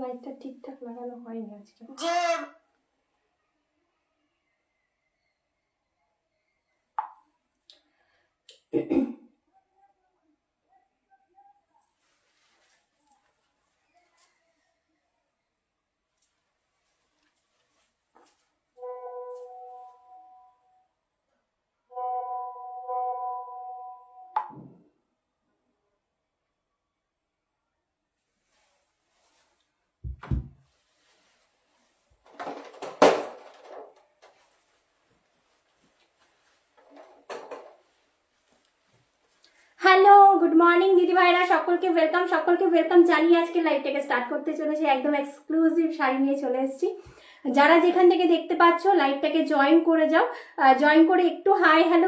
লাইটটা ঠিকঠাক লাগানো হয়নি আজকে। হ্যালো, গুড মর্নিং দিদি ভাইরা, সকলকে ওয়েলকাম জানিয়ে আজকে লাইভটাকে স্টার্ট করতে চলেছি। একদম এক্সক্লুসিভ শাড়ি নিয়ে চলে এসেছি। যারা যেখান থেকে দেখতে পাচ্ছ লাইভটাকে জয়েন করে যাও। জয়েন করে একটু হাই হ্যালো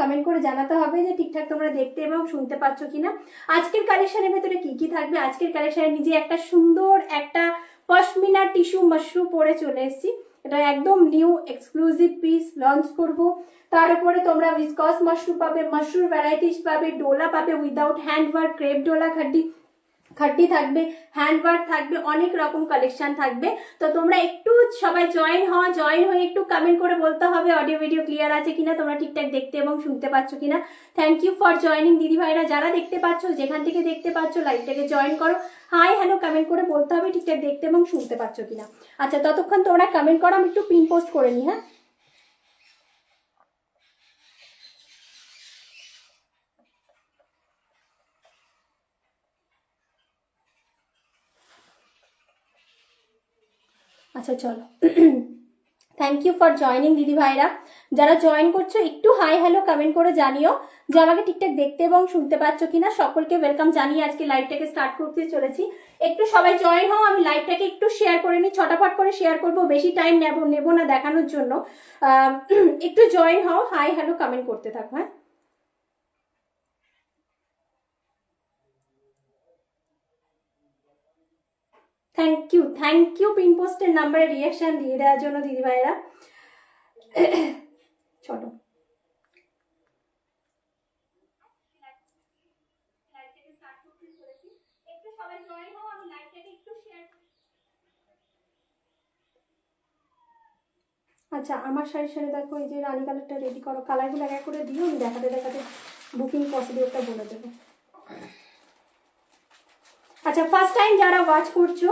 কমেন্ট করে জানাতে হবে যে ঠিকঠাক তোমরা দেখতে এবং শুনতে পাচ্ছ কিনা। আজকের কালেকশনের ভেতরে কি কি থাকবে, আজকের কালেকশনে নিজে একটা সুন্দর একটা পশমিনা টিস্যু মাশরু পরে চলে এসেছি। এটা একদম নিউ এক্সক্লুসিভ পিস লঞ্চ করব। তার উপরে তোমরা ভিসকস মাশরু পাবে, মাশরুর ভ্যারাইটিস পাবে, ডোলা পাবে উইদাউট হ্যান্ডওয়ার্ক, ক্রেপ ডোলা খাড্ডি থাকবে, হ্যান্ডওয়ার্ক থাকবে, অনেক রকম কালেকশন থাকবে। তো তোমরা একটু সবাই জয়েন হয়ে একটু কমেন্ট করে বলতে হবে অডিও ভিডিও ক্লিয়ার আছে কিনা, তোমরা ঠিকঠাক দেখতে এবং শুনতে পাচ্ছ কিনা। থ্যাংক ইউ ফর জয়নিং দিদি ভাইরা, যারা দেখতে পাচ্ছ যেখান থেকে দেখতে পাচ্ছ লাইভটাকে জয়েন করো। হাই হ্যালো কমেন্ট করে বলতে হবে ঠিকঠাক দেখতে এবং শুনতে পাচ্ছ কিনা। আচ্ছা, ততক্ষণ তোমরা কমেন্ট করো, আমি একটু পিন পোস্ট করে নিই। হ্যাঁ, আচ্ছা চলো। থ্যাংক ইউ ফর জয়নিং দিদি ভাইরা, যারা জয়েন করছো একটু হাই হ্যালো কমেন্ট করে জানিও যে আমাকে ঠিকঠাক দেখতে এবং শুনতে পাচ্ছ কিনা। সকলকে ওয়েলকাম জানিয়ে আজকে লাইভটাকে স্টার্ট করতে চলেছি। একটু সবাই জয়েন হও, আমি লাইভটাকে একটু শেয়ার করে নিই, ছটাফট করে শেয়ার করবো, বেশি টাইম নেবো না দেখানোর জন্য। একটু জয়েন হও, হাই হ্যালো কমেন্ট করতে থাকো। হ্যাঁ, থ্যাংক ইউ পিন পোস্টের নাম্বারে রিয়াকশন দিয়ে দেওয়ার জন্য দিদি ভাইরা। ছোট আচ্ছা, আমার শাড়ির সাথে দেখো এই যে রানী কালারটা রেডি করো, কালারগুলো এক করে দিও, আমি দেখাতে বুকিং প্রসিডিওরটা বলে দেবো। আচ্ছা, ফার্স্ট টাইম যারা ওয়াচ করছো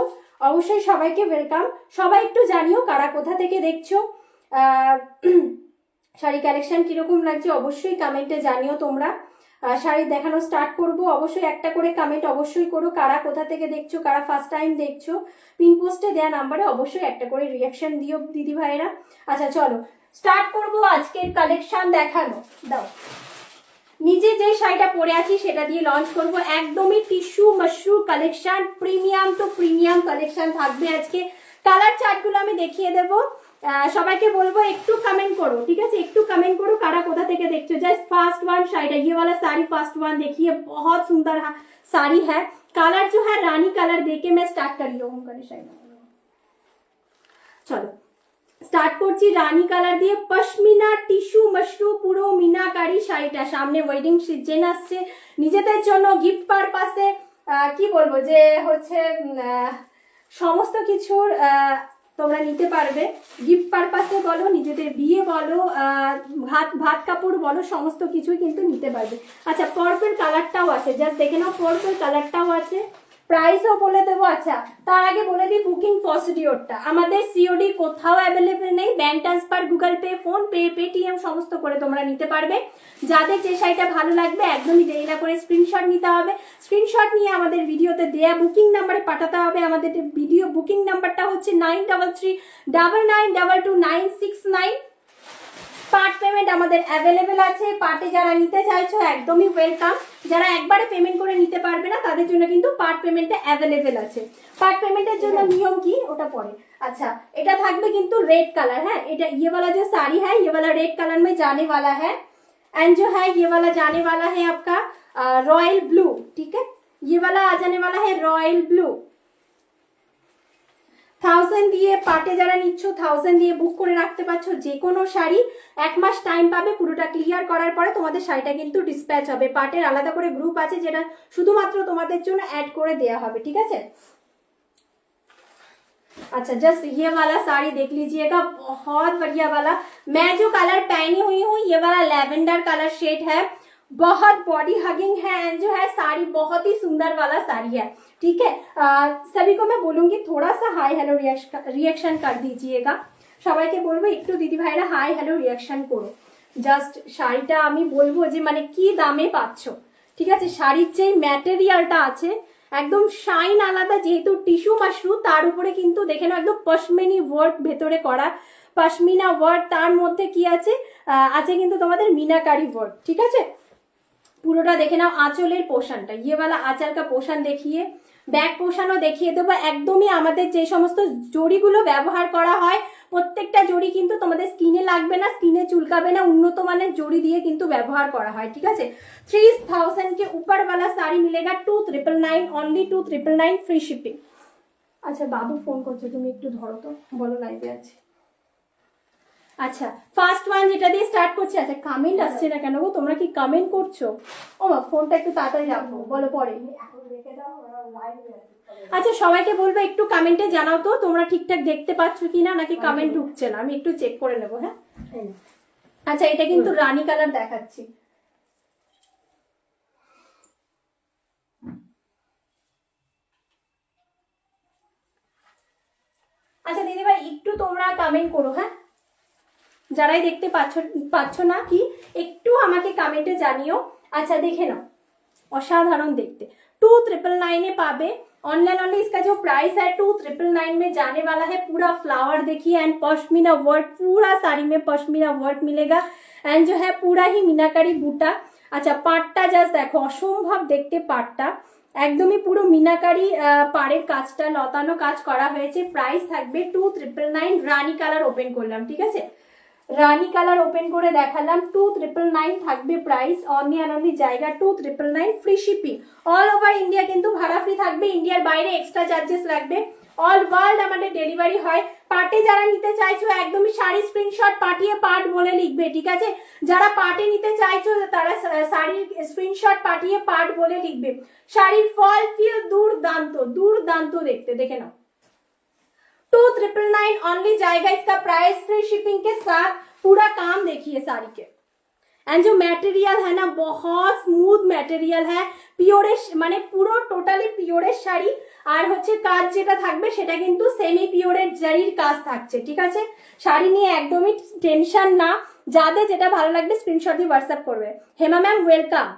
অবশ্যই সবাইকে ওয়েলকাম। সবাই একটু জানিও কারা কোথা থেকে দেখছো, শাড়ি কালেকশন কিরকম লাগছে অবশ্যই কমেন্টে জানিও তোমরা। শাড়ি দেখানো স্টার্ট করব, অবশ্যই একটা করে কমেন্ট অবশ্যই করো, কারা কোথা থেকে দেখছো, কারা ফার্স্ট টাইম দেখছো। পিন পোস্টে দেওয়া নাম্বারে অবশ্যই একটা করে রিয়াকশন দিও দিদি ভাইরা। আচ্ছা চলো স্টার্ট করব আজকের কালেকশন দেখানো। দাও, নিজে যে শাড়িটা পরে আছি সেটা দিয়ে লঞ্চ করব। একদমই tissue mashru collection, premium to premium collection থাকবে আজকে। কালার চার্টগুলো আমি দেখিয়ে দেবো। সবাইকে বলবো একটু কমেন্ট করো, ঠিক আছে? একটু কমেंट करो कारा कोथा থেকে দেখছো। जस्ट फर्स्ट वन साइड है, ये वाला साड़ी फर्स्ट वन देखिए, बहुत सुंदर साड़ी है। कलर जो है रानी कलर देके मैं स्टार्ट कर रही हूँ। चलो স্টার্ট করছি রানী কালার দিয়ে। পশমিনা টিস্যু মাশরু পুরো মিনাকারি শাড়িটা, সামনে ওয়েডিং সিজন আসছে, নিজেদের জন্য গিফট পারপাসে কি বলবো যে হচ্ছে সমস্ত কিছুর তোমরা নিতে পারবে। গিফট পারপাসে বলো, নিজেদের বিয়ে বলো, ভাত কাপড় বলো, সমস্ত কিছুই কিন্তু নিতে পারবে। আচ্ছা, পার্পল কালারটাও আছে, জাস্ট দেখে নাও, পার্পল কালারটাও আছে। প্রাইসও বলে দেবো। আচ্ছা, তার আগে বলে দিই বুকিং প্রসিডিওরটা। আমাদের সিওডি কোথাও অ্যাভেলেবেল নেই, bank transfer, Google pay, phone pay, Paytm সমস্ত করে তোমরা নিতে পারবে। যাদের যে শাড়িটা ভালো লাগবে একদমই দেরি না করে স্ক্রিনশট নিতে হবে। স্ক্রিনশট নিয়ে আমাদের ভিডিওতে দেয়া বুকিং নাম্বারে পাঠাতে হবে। আমাদের ভিডিও বুকিং নাম্বারটা হচ্ছে 9339222969। পার্ট পেমেন্ট আমাদের অ্যাভেলেবেল আছে। পার্টে যারা নিতে চাইছো একদমই ওয়েলকাম। যারা একবারে পেমেন্ট করে নিতে পারবে না তাদের জন্য কিন্তু পার্ট পেমেন্টে অ্যাভেলেবেল আছে। পার্ট পেমেন্টের জন্য নিয়ম কি ওটা পরে। अच्छा, এটা থাকবে কিন্তু रेड कलर है। এটা ये वाला जो साड़ी है ये वाला रेड कलर में जाने वाला है। एंड जो है ये वाला जाने वाला है आपका रॉयल ब्लू। ठीक है, ये वाला आ जाने वाला है रॉयल ब्लू। 1000 দিয়ে পাটে যারা নিচ্ছ 1000 দিয়ে বুক করে রাখতে পারছো। যে কোনো শাড়ি 1 মাস টাইম পাবে, পুরোটা ক্লিয়ার করার পরে তোমাদের শাড়িটা কিন্তু ডিসপ্যাচ হবে। পাটের আলাদা করে গ্রুপ আছে যেটা শুধুমাত্র তোমাদের জন্য অ্যাড করে দেয়া হবে। ঠিক আছে, अच्छा जस्ट ये वाला साड़ी देख लीजिएगा, बहुत बढ़िया वाला। मैं जो कलर पहनी हुई हूँ ये वाला लेवेंडर कलर शेड है, बहुत बॉडी हगिंग है एंड जो है साड़ी बहुत ही सुंदर वाला साड़ी है। ठीक है, सभी को मैं बोलूंगी थोड़ा सा हाई हेलो रिएक्शन कर दीजिएगा। সবাইকে বলবো একটু দিদি ভাইরা হাই হ্যালো রিয়াকশন করো। জাস্ট শাড়িটা আমি বলবো যে মানে কি দামে পাচ্ছ, ঠিক আছে। শাড়ির যে ম্যাটেরিয়ালটা আছে একদম শাইন আলাদা, যেহেতু টিস্যু মাশরু তার উপরে কিন্তু দেখে নাও একদম পশমিনি ওয়ার্ক ভেতরে করা, পশমিনা ওয়ার্ক, তার মধ্যে কি আছে আছে কিন্তু তোমাদের মিনাকারি ওয়ার্ক। ঠিক আছে, পুরোটা দেখে নাও। আঁচলের পোর্শনটা ये वाला आंचल का पोर्शन देखिए, ব্যাক পোর্শনও দেখিয়ে দেবো। একদমই আমাদের যে সমস্ত জড়িগুলো ব্যবহার করা হয় প্রত্যেকটা জড়ি কিন্তু তোমাদের স্কিনে লাগবে না, স্কিনে চুলকাবে না, উন্নত মানের জড়ি দিয়ে কিন্তু ব্যবহার করা হয়। ঠিক আছে, 3000 के ऊपर वाला साड़ी मिलेगा 2999 ओनली 2999 फ्री शिपिंग। আচ্ছা বাবু ফোন করছে, তুমি একটু ধরো তো, বলো লাইভে আছে। আচ্ছা ফার্স্ট ওয়ান যেটা দিয়ে স্টার্ট করছি। আচ্ছা কমেন্ট আসছে না কেন গো, তোমরা কি কমেন্ট করছো? ও মা ফোনটা একটু তাড়াতাড়ি রাখো, বলো পরে। আচ্ছা সবাইকে বলবো একটু কমেন্টে জানাও তো তোমরা ঠিকঠাক দেখতে পাচ্ছ কিনা, নাকি কমেন্ট ঢুকছে না, আমি একটু চেক করে নেবো। হ্যাঁ আচ্ছা এটা কিন্তু রানী কালার দেখাচ্ছি। আচ্ছা দিদি ভাই একটু তোমরা কমেন্ট করো, হ্যাঁ যারাই দেখতে পাচ্ছ না কি একটু আমাকে কমেন্টে জানিও। আচ্ছা দেখে নাও, অসাধারণ দেখতে। 2999 पाबे ऑनलाइन ओनली। इसका जो प्राइस है 2999 में जाने वाला है। पूरा फ्लावर देखिए एंड पश्मीना वर्क, पूरा साड़ी में पश्मीना वर्क मिलेगा एंड जो है पूरा ही मीनाकारी बूटा। अच्छा पाटटा জাস্ট দেখো, অসম্ভব দেখতে পাটটা, একদমই পুরো মিনাকারি পাড়ের কাজটা লতানো কাজ করা হয়েছে। প্রাইস থাকবে 2999। রানী কালার ওপেন করলাম, ঠিক আছে, রানী কালার ওপেন করে দেখালাম। 2999 থাকবে প্রাইস, অনলি অ্যান্ড অনলি জায়গা 2999 free shipping. All over India কিন্তু ভাড়া ফ্রি থাকবে, ইন্ডিয়ার বাইরে এক্সট্রা চার্জেস লাগবে। অল ওয়ার্ল্ড আমাদের ডেলিভারি হয়। পার্টে যারা নিতে চাইছো একদমই শাড়ি স্ক্রিনশট পাঠিয়ে পার্ট বলে লিখবে, ঠিক আছে। যারা পার্টে নিতে চাইছো তারা শাড়ির স্ক্রিনশট পাঠিয়ে পার্ট বলে লিখবে। শাড়ির ফল ফিল দুর্দান্ত, দুর্দান্ত দেখতে, দেখে নাও। 2999 ओनली जाएगा, इसका प्राइस फ्री शिपिंग के साथ। पूरा काम देखिए साड़ी के एंड जो मटेरियल है ना बहुत स्मूथ मटेरियल है, পিওরের মানে পুরো টোটালি পিওরের শাড়ি। আর হচ্ছে কাজ যেটা থাকবে সেটা কিন্তু সেমি পিওরের জারির কাজ থাকছে, ঠিক আছে। শাড়ি নিয়ে একদমই টেনশন না, যাদের যেটা ভালো লাগবে স্ক্রিনশট দিয়ে হোয়াটসঅ্যাপ করবে। Hema ma'am welcome,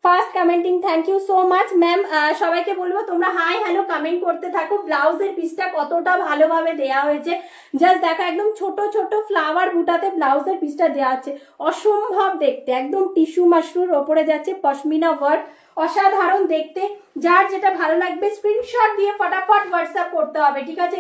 first commenting, thank you so much ma'am. সবাইকে বলবো তোমরা হাই হ্যালো কমেন্ট করতে থাকো। ব্লাউজের পিসটা কতটা ভালোভাবে দেওয়া হয়েছে জাস্ট দেখো, একদম ছোট ছোট ফ্লাওয়ার বুটাতে ব্লাউজের পিসটা দেওয়া হচ্ছে, অসম্ভব দেখতে। একদম টিস্যু মাশরুর ওপরে যাচ্ছে পশমিনা ওয়ার্ক, অসাধারণ দেখতে। যার যেটা ভালো লাগবে স্ক্রিনশট দিয়ে फटाफट হোয়াটসঅ্যাপ করতে হবে, ঠিক আছে।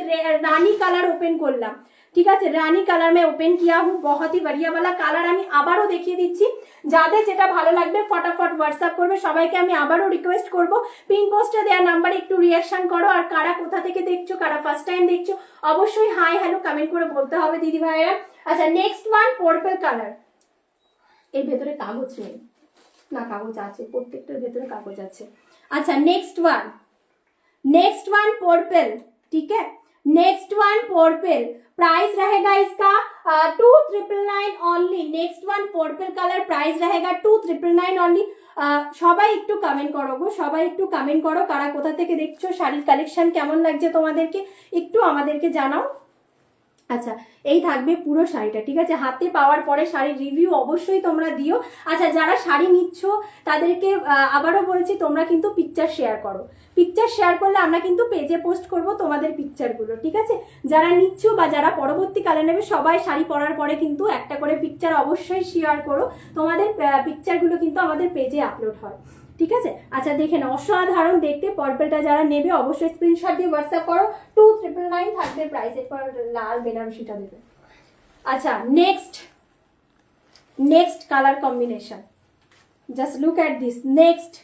রানী কালার ওপেন করলাম, ঠিক আছে, রানী কালার में ओपन किया हूँ, बहुत ही बढ़िया वाला কালার। আমি আবারও দেখিয়ে দিচ্ছি, যাদের যেটা ভালো লাগবে फटाफट হোয়াটসঅ্যাপ করবে। সবাইকে আমি আবারও রিকোয়েস্ট করব পিন পোস্টে দেওয়া নাম্বারে একটু রিঅ্যাকশন করো। আর কারা কোথা থেকে দেখছো, কারা ফার্স্ট টাইম দেখছো, অবশ্যই হাই হ্যালো কমেন্ট করে বলতে হবে দিদি ভাইরা। আচ্ছা নেক্সট ওয়ান পার্পল কালার। এর ভেতরে কাগজ নেই না, কাগজ আছে, প্রত্যেকটার ভেতরে কাগজ আছে। আচ্ছা नेक्स्ट वन पर्पल, ठीक है, नेक्स्ट वन पर्पल। प्राइस रहेगा इसका 2999 only. Next one purple colour, price रहेगा 2999 ओनली। সবাই একটু কমেন্ট করো গো, সবাই একটু কমেন্ট করো, কারা কোথা থেকে দেখছো, শাড়ির কালেকশন কেমন লাগছে তোমাদেরকে একটু আমাদেরকে জানাও। আচ্ছা এই থাকবে পুরো শাড়িটা, ঠিক আছে। হাতে পাওয়ার পরে শাড়ির রিভিউ অবশ্যই তোমরা দিও। আচ্ছা যারা শাড়ি নিচ্ছ তাদেরকে আবারও বলছি তোমরা কিন্তু পিকচার শেয়ার করো। পিকচার শেয়ার করলে আমরা কিন্তু পেজে পোস্ট করব তোমাদের পিকচারগুলো, ঠিক আছে। যারা নিচ্ছ বা যারা পরবর্তীকালে নেবে সবাই শাড়ি পরার পরে কিন্তু একটা করে পিকচার অবশ্যই শেয়ার করো, তোমাদের পিকচারগুলো কিন্তু আমাদের পেজে আপলোড হয়, ঠিক আছে। আচ্ছা দেখে নাও, অসাধারণ দেখতে। পার্পলটা যারা নেবে অবশ্যই স্ক্রিনশট দিয়ে হোয়াটসঅ্যাপ করো। 2999 থাকবে প্রাইস, এরপর লাল বেনারসিটা দেবে। अच्छा next colour combination, just look at this. Next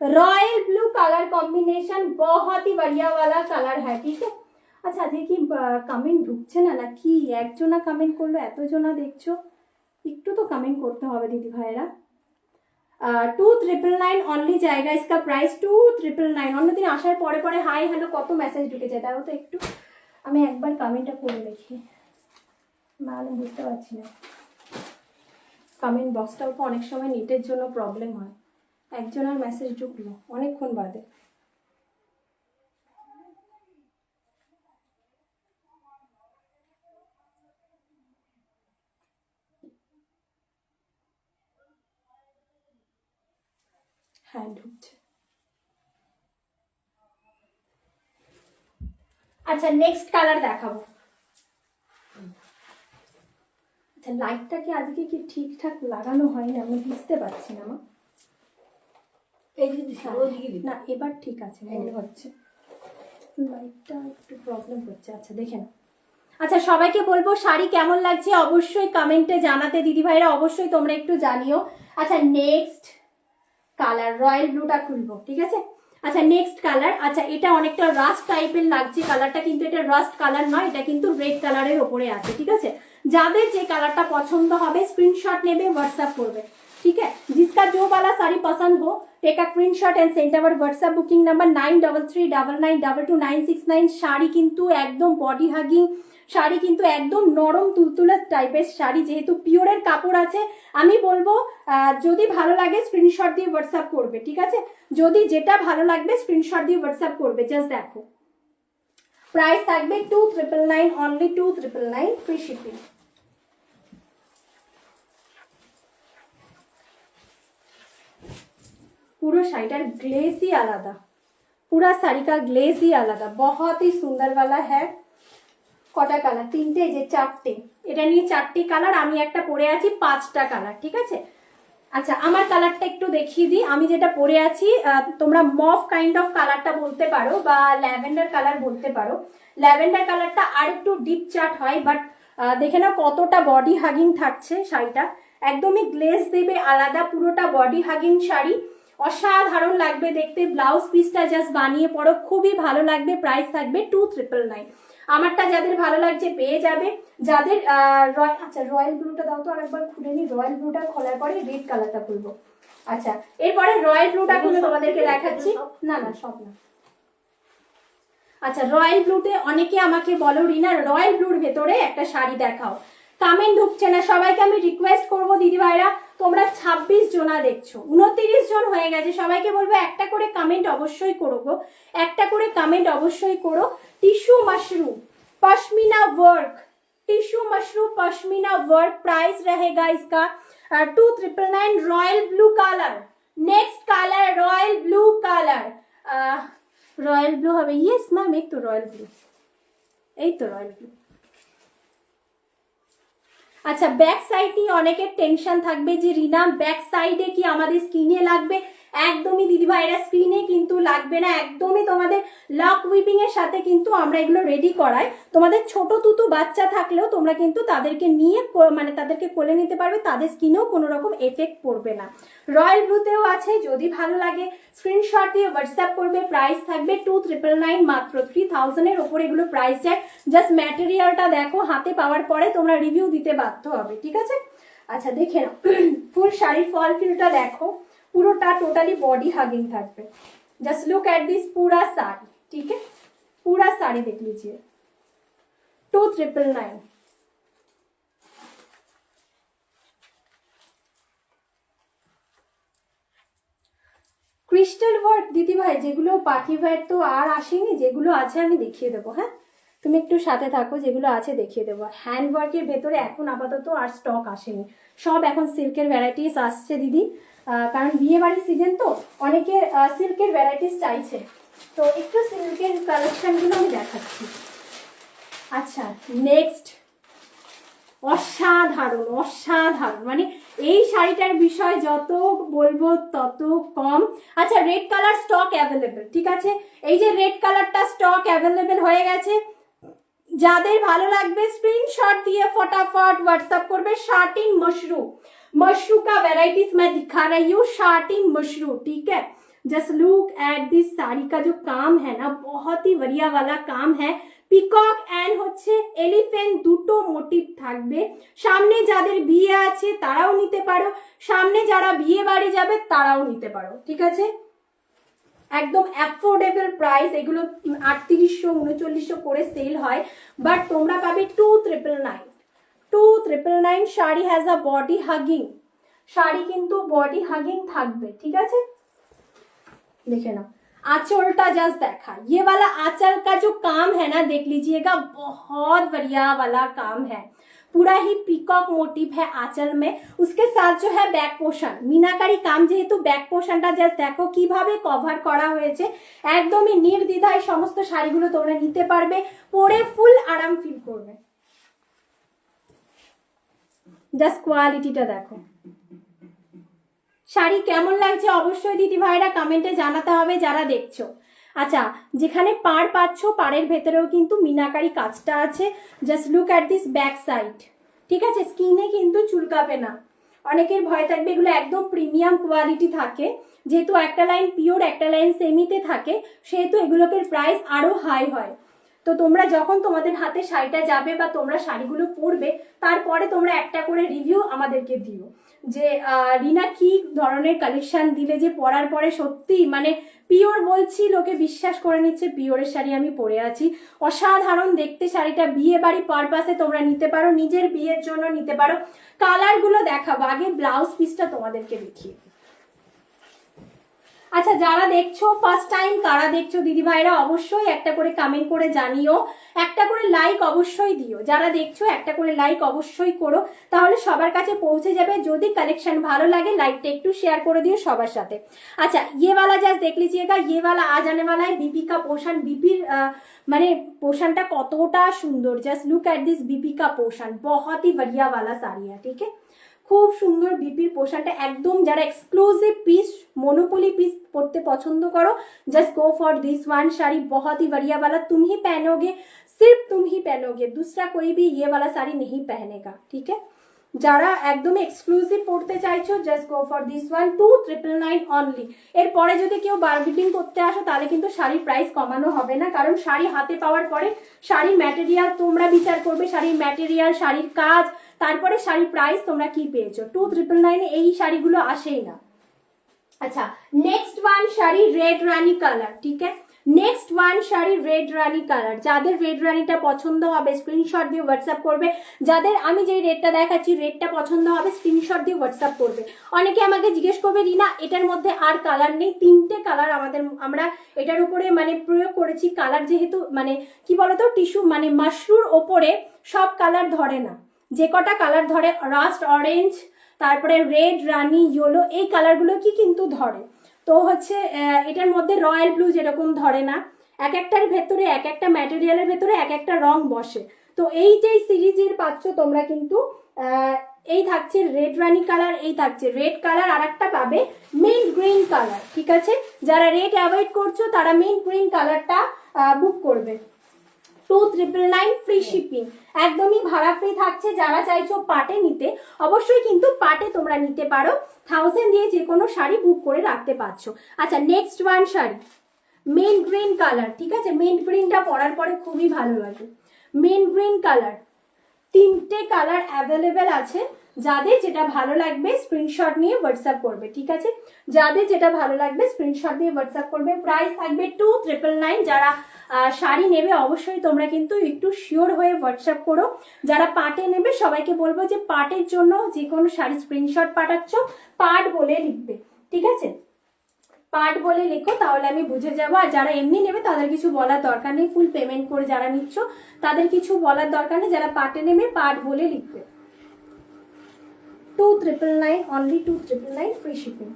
royal blue colour combination, बहुत ही बढ़िया वाला कलर है, ठीक है। अच्छा देखी कमेंट ঢুকছে না নাকি, একজনা কমেন্ট করলো এতজনা দেখছো, একটু তো কমেন্ট করতে হবে দিদি ভাইরা। 2999 অনলি জায়গা इसका प्राइस 2999। অন্যদিন আসার পরে পরে হাই হ্যালো কত মেসেজ ঢুকে যায়, তাও তো একটু আমি একবার কমেন্টটা পড়ে দেখি, মানে বুঝতে পারছি না। কমেন্ট বক্সটাও তো অনেক সময় নেটের জন্য প্রবলেম হয়, একজনের মেসেজ ঢুকলো অনেকক্ষণ বাদে। হ্যাঁ ঢুকছে। আচ্ছা নেক্সট কালার দেখাবো। আচ্ছা লাইটটা কি আজকে কি ঠিকঠাক লাগানো হয় না, আমি বুঝতে পারছি না মা। না এবার ঠিক আছে মনে হচ্ছে, লাইটটা একটু প্রবলেম হচ্ছে। আচ্ছা দেখে নাও। আচ্ছা সবাইকে বলবো শাড়ি কেমন লাগছে অবশ্যই কমেন্টে জানাতে, দিদি ভাইরা অবশ্যই তোমরা একটু জানিও। আচ্ছা নেক্সট কালার রয়্যাল ব্লুটা খুলবো, ঠিক আছে। আচ্ছা নেক্সট কালার, আচ্ছা এটা অনেকটা রাস্ট টাইপের লাগছে কালারটা, কিন্তু এটা রাস্ট কালার নয়, এটা কিন্তু রেড কালারের ওপরে আছে, ঠিক আছে। যাদের যে কালারটা পছন্দ হবে স্ক্রিনশট নেবে, হোয়াটসঅ্যাপ করবে, ঠিক है। जिसका जो वाला साड़ी पसंद हो take a screenshot and send our WhatsApp booking number 9339992296। Sari কিন্তু একদম বডি হাগিং শাড়ি, কিন্তু একদম নরম তুলতুলে টাইপের শাড়ি, যেহেতু পিওরের কাপড় আছে। আমি বলবো যদি ভালো লাগে স্ক্রিনশট দিয়ে হোয়াটসঅ্যাপ করবে, ঠিক আছে। যদি যেটা ভালো লাগবে স্ক্রিনশট দিয়ে হোয়াটসঅ্যাপ করবে। জাস্ট দেখো প্রাইস থাকবে 2999 অনলি 2999 ফ্রি শিপিং। पूरा शाड़ीटार ग्लेस ही आलादा, पूरा साड़ी का ग्लेस ही आलादा, बहुत ही सुंदर वाला है। কটা কালার, তিনটে, যে চারটে, এটা নিয়ে চারটে কালার, আমি একটা পরে আছি 5টা কালার, ঠিক আছে। আচ্ছা আমার কালারটা একটু দেখিয়ে দিই, আমি যেটা পরে আছি তোমরা মফ কাইন্ড অফ কালারটা বলতে পারো বা ল্যাভেন্ডার কালার বলতে পারো। ল্যাভেন্ডার কালারটা আর একটু ডিপ চাট হয়, বাট দেখে নাও কতটা বডি হাগিং থাকছে শাড়িটা, একদমই গ্লেজ দেবে আলাদা, পুরোটা বডি হাগিং শাড়ি, অসাধারণ লাগবে দেখতে। ব্লাউজ পিসটা জাস্ট বানিয়ে পড়ো, খুবই ভালো লাগবে। প্রাইস থাকবে 2999। আমারটা যাদের ভালো লাগছে পেয়ে যাবে। যাদের আচ্ছা রয়্যাল ব্লুটা দাও তো আরেকবার খুলে নি, রয়্যাল ব্লুটা খোলার পরে রেড কালারটা খুলবো। আচ্ছা এরপরে রয়্যাল ব্লুটা খুলে তোমাদেরকে দেখাচ্ছি। না না সব না। আচ্ছা রয়্যাল ব্লুতে অনেকে আমাকে বলো রিনা রয়্যাল ব্লুর ভেতরে একটা শাড়ি দেখাও, কমেন্ট ঢুকছে না। সবাইকে আমি রিকোয়েস্ট করবো দিদি ভাইরা, তোমরা 26 জনা দেখছো, 29 জন হয়ে গেছে, সবাইকে বলবো একটা করে কমেন্ট অবশ্যই করো গো, একটা করে কমেন্ট অবশ্যই করো। Tissue mushroom pashmina work, tissue mushroom pashmina work, price रहेगा इसका 2999 royal blue colour. Next colour royal blue colour, royal blue হবে यस मैम, एक तो रॉयल ब्लू, এই তো রয়্যাল ব্লু। আচ্ছা ব্যাক সাইড নিয়ে অনেকের টেনশন থাকবে যে রিনা ব্যাক সাইডে কি আমাদের স্কিনে লাগবে, একদমই দিদি ভাইরা স্ক্রিনে কিন্তু লাগবে না, একদমই তোমাদের লক উইপিং এর সাথে কিন্তু আমরা এগুলো রেডি করাই। তোমাদের ছোট তুতু বাচ্চা থাকলেও তোমরা কিন্তু তাদেরকে নিয়ে মানে তাদেরকে কোলে নিতে পারবে, তাদের স্কিনেও কোনো রকম এফেক্ট পড়বে না। রয়্যাল ব্লুতেও আছে, যদি ভালো লাগে স্ক্রিনশট দিয়ে হোয়াটসঅ্যাপ করবে। প্রাইস থাকবে 2999 মাত্র, 3000 এর ওপরে এগুলো প্রাইস যায়। জাস্ট ম্যাটেরিয়ালটা দেখো, হাতে পাওয়ার পরে তোমরা রিভিউ দিতে বাধ্য হবে, ঠিক আছে। আচ্ছা দেখে নাও ফুল শাড়ির ফল ফিলটা দেখো, পুরোটা টোটালি बॉडी हगिंग থাকবে। जस्ट लुक एट दिस पूरा साड़ी, ठीक है, पूरा साड़ी देख लीजिए 2999। ক্রিস্টাল ওয়ার্ক দিদি ভাই যেগুলো পার্টি ওয়্যার তো আর আসেনি, যেগুলো আছে আমি দেখিয়ে দেবো। হ্যাঁ তুমি একটু সাথে থাকো, যেগুলো আছে দেখিয়ে দেবো। হ্যান্ড ওয়ার্কের ভেতরে এখন আপাতত আর স্টক আসেনি, সব এখন সিল্কের ভ্যারাইটিস আসছে দিদি, কারণ বিয়ে বাড়ির সিজন তো অনেকের সিল্কের ভ্যারাইটিস চাইছে, তো একটু সিল্কের কালেকশনগুলো আমি দেখাচ্ছি। আচ্ছা নেক্সট অসাধারণ অসাধারণ, মানে এই শাড়িটার বিষয় যত বলবো তত কম। আচ্ছা রেড কালার স্টক অ্যাভেলেবেল, ঠিক আছে, এই যে রেড কালারটা স্টক অ্যাভেলেবেল হয়ে গেছে। যাদের ভালো লাগবে স্ক্রিনশট দিয়ে फटाफट व्हाट्सएप করবে। शार्टिंग मशरूम, मशरूम का वेराइटीज मैं दिखा रही हूँ, शार्टिंग मशरूम, ठीक है। Just look at this sari का जो काम है ना, बहुत ही बढ़िया वाला काम है। পিকক অ্যান্ড হচ্ছে এলিফ্যান্ট দুটো মোটিভ থাকবে। সামনে যাদের বিয়ে আছে তারাও নিতে পারো, সামনে যারা বিয়ে বাড়ি যাবে তারাও নিতে পারো, ঠিক আছে। একদম অ্যাফোর্ডেবল প্রাইস, এগুলো 3800 3900 করে সেল হয়, বাট তোমরা পাবে 2999। 2999 sari has a body hugging, sari কিন্তু বডি হাগিং থাকবে, ঠিক আছে। देखे ना आंचलटा जस्ट देखा, ये वाला आंचल का जो काम है ना देख लीजिएगा, बहुत बढ़िया वाला काम है, पूरा ही पीकॉक मोटिव है आंचल में। उसके साथ जो है बैक पोर्शन मीनाकारी काम जेहेतु बैक पोर्शनটা জাস্ট দেখো কিভাবে কভার করা হয়েছে, একদমই নির্দ্বিধায় সমস্ত শাড়িগুলো তোমরা নিতে পারবে, পরে ফুল আরাম ফিল করবে। জাস্ট কোয়ালিটিটা দেখো, শাড়ি কেমন লাগছে অবশ্যই দিদি ভাইরা কমেন্টে জানাতে হবে যারা দেখছো। আচ্ছা, যেখানে পাড় পাচ্ছ পাড়ের ভেতরেও কিন্তু মিনাকারি কাজটা আছে, just look at this back side, ঠিক আছে। স্কিনে কিন্তু চুলকাবে না, অনেকের ভয় থাকবে, এগুলো একদম প্রিমিয়াম কোয়ালিটি থাকে, যেহেতু একটা লাইন পিওর একটা লাইন সেমিতে থাকে, সেহেতু এগুলোকে প্রাইস আরো হাই হয়। তো তোমরা যখন তোমাদের হাতে শাড়িটা যাবে বা তোমরা শাড়িগুলো পরবে, তারপরে তোমরা একটা করে রিভিউ আমাদেরকে দিও যে রিনা কি ধরনের কালেকশন দিলে যে পরার পরে সত্যি মানে পিওর বলছি, লোকে বিশ্বাস করে নিচ্ছে পিওরের শাড়ি আমি পরে আছি। অসাধারণ দেখতে শাড়িটা, বিয়ে বাড়ি পারপাসে তোমরা নিতে পারো, নিজের বিয়ের জন্য নিতে পারো। কালারগুলো দেখাবো, আগে ব্লাউজ পিসটা তোমাদেরকে দেখিয়ে। আচ্ছা, যারা দেখছো ফার্স্ট টাইম কারা দেখছো দিদি ভাইরা অবশ্যই একটা করে কমেন্ট করে জানিও, একটা করে লাইক অবশ্যই দিও, যারা দেখছো একটা করে লাইক অবশ্যই করো, তাহলে সবার কাছে পৌঁছে যাবে। যদি কালেকশন ভালো লাগে লাইকটা একটু শেয়ার করে দিও সবার সাথে। अच्छा ये वाला जस्ट देख लीजिएगा, ये वाला आ जाने वाला है बीपी का पोर्शन, बीपीर মানে পোর্শনটা কতটা সুন্দর, just look at this BP का पोर्शन, बहुत ही बढ़िया वाला साड़ी है, ठीक है। খুব সুন্দর বিপির পোশাকটা, একদম যারা এক্সক্লুসিভ পিস मोनोपोली पीस পড়তে পছন্দ করো, just go for this one sari, बहुत ही बढ़िया वाला, तुम ही पहनोगे, सिर्फ तुम ही पहनोगे, दूसरा कोई भी ये वाला साड़ी नहीं पहनेगा, ठीक है। যারা একদম এক্সক্লুসিভ পড়তে চাইছো just go for this one, 2999 only. এরপরে যদি কেউ বার্গেনিং করতে আসো তাহলে কিন্তু শাড়ির প্রাইস কমানো হবে না, কারণ শাড়ি হাতে পাওয়ার পরে শাড়ির ম্যাটেরিয়াল তোমরা বিচার করবে, শাড়ির ম্যাটেরিয়াল, শাড়ির কাজ, তারপরে শাড়ির প্রাইস তোমরা কি পেয়েছো। 2999 এই শাড়িগুলো আসেই না। আচ্ছা, নেক্সট ওয়ান শাড়ি রেড রানী কালার, ঠিক আছে। নেক্সট ওয়ান শাড়ি রেড রানী কালার, যাদের রেড রানীটা পছন্দ হবে স্ক্রিনশট দিয়ে হোয়াটসঅ্যাপ করবে, যাদের আমি যেই রেডটা দেখাচ্ছি রেডটা পছন্দ হবে স্ক্রিনশট দিয়ে হোয়াটসঅ্যাপ করবে। অনেকে আমাকে জিজ্ঞেস করবে রিনা এটার মধ্যে আর কালার নেই, 3টে কালার আমরা এটার উপরে মানে প্রয়োগ করেছি, কালার যেহেতু মানে কি বলতো টিস্যু মানে মাশরুর ওপরে সব কালার ধরে না, যে কটা কালার ধরে রাস্ট অরেঞ্জ, তারপরে রেড রানী ইয়েলো, এই কালারগুলো কি কিন্তু ধরে। তো হচ্ছে এটার মধ্যে রয়্যাল ব্লু যেরকম ধরে না, এক একটার ভেতরে এক একটা ম্যাটেরিয়ালের ভেতরে এক একটা রং বসে। তো এই যে সিরিজের পাচ্ছ তোমরা কিন্তু এই থাকছে রেড রানী কালার, এই থাকছে রেড কালার, আর একটা পাবে মিন্ট গ্রিন কালার, ঠিক আছে। যারা রেড অ্যাভয়েড করছো তারা মিন্ট গ্রিন কালারটা বুক করবে। 2999 ফ্রি শিপিং, একদমই ভাড়া ফ্রি থাকছে। যারা চাইছো পাটে নিতে অবশ্যই কিন্তু পাটে তোমরা নিতে পারো, 1000 দিয়ে যে কোনো শাড়ি বুক করে রাখতে পারছো। আচ্ছা, next one sari mint green colour, ঠিক আছে। মিন্ট গ্রিনটা পরার পরে খুবই ভালো লাগে। মিন্ট গ্রিন কালার, 3টে কালার অ্যাভেলেবেল আছে, যাদের যেটা ভালো লাগবে স্ক্রিনশট নিয়ে হোয়াটসঅ্যাপ করবে, ঠিক আছে। যাদের যেটা ভালো লাগবে স্ক্রিনশট দিয়ে হোয়াটসঅ্যাপ করবে। প্রাইস থাকবে 2999। যারা শাড়ি নেবে অবশ্যই তোমরা কিন্তু একটু শিওর হয়ে হোয়াটসঅ্যাপ করো। যারা পাটে নেবে সবাইকে বলবো যে পাটের জন্য যে কোনো শাড়ি স্ক্রিনশট পাঠাচ্ছ পাট বলে লিখবে, ঠিক আছে। পাট বলে লেখো, তাহলে আমি বুঝে যাবো। আর যারা এমনি নেবে তাদের কিছু বলার দরকার নেই, ফুল পেমেন্ট করে যারা নিচ্ছ তাদের কিছু বলার দরকার নেই, যারা পাটে নেবে পাট বলে লিখবে। 2999 অনলি, 2999 ফ্রি শিপিং।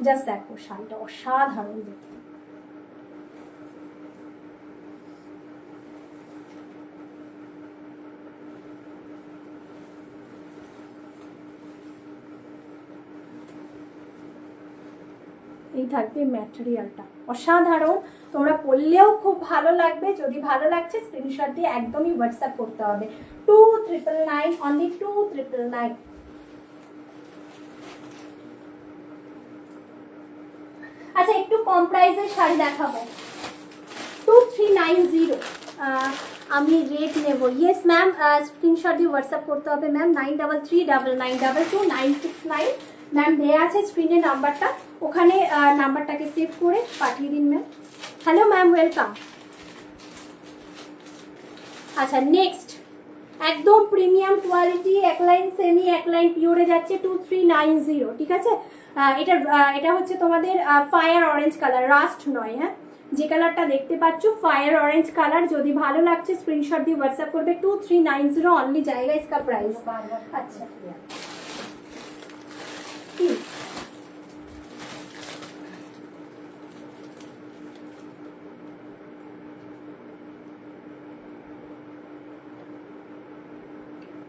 জাস্ট দেখো শাড়িটা অসাধারণ দেখতে। এই থাকবে ম্যাটেরিয়ালটা অসাধারণ, তোমরা পরলেও খুব ভালো লাগবে। যদি ভালো লাগছে স্ক্রিনশট দিয়ে একদমই হোয়াটসঅ্যাপ করতে হবে। 2999 অনলি, 2999। আচ্ছা, একটু কম প্রাইসের শাড়ি দেখাবো। 2390 আমি রেট নেব। ইয়েস ম্যাম, স্ক্রিনশট দিয়ে হোয়াটসঅ্যাপ করতে হবে ম্যাম। 9339922969 ম্যাম দেয়া আছে স্ক্রিনে নাম্বারটা, ওখানে নাম্বারটাকে সেভ করে পাঠিয়ে দিন ম্যাম। Hello ma'am, welcome. আচ্ছা নেক্সট একদম প্রিমিয়াম কোয়ালিটি, এক লাইন সেমি এক লাইন পিওরে যাচ্ছে 2390, ঠিক আছে। এটা হচ্ছে তোমাদের ফায়ার অরেঞ্জ কালার, রাস্ট নয়, হ্যাঁ। যে কালারটা দেখতে পাচ্ছ ফায়ার অরেঞ্জ কালার, যদি ভালো লাগছে স্ক্রিনশট দিয়ে হোয়াটসঅ্যাপ করবে। 2390 অনলি জায়গা इसका প্রাইস। আচ্ছা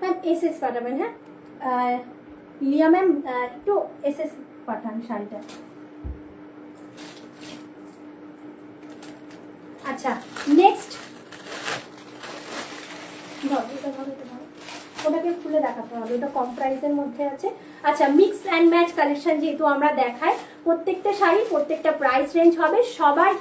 ম্যাম এসএস পাঠাবেন, হ্যাঁ লিয়া ম্যাম, একটু এসএস পাঠান শাড়িটা। আচ্ছা নেক্সট ওটাকে খুলে দেখাতে হবে, ওটা কম প্রাইসের মধ্যে আছে। আচ্ছা মিক্স অ্যান্ড ম্যাচ কালেকশন যেহেতু আমরা দেখাই, প্রত্যেকটা শাড়ি প্রত্যেকটা প্রাইস রেঞ্জ হবে, সবাই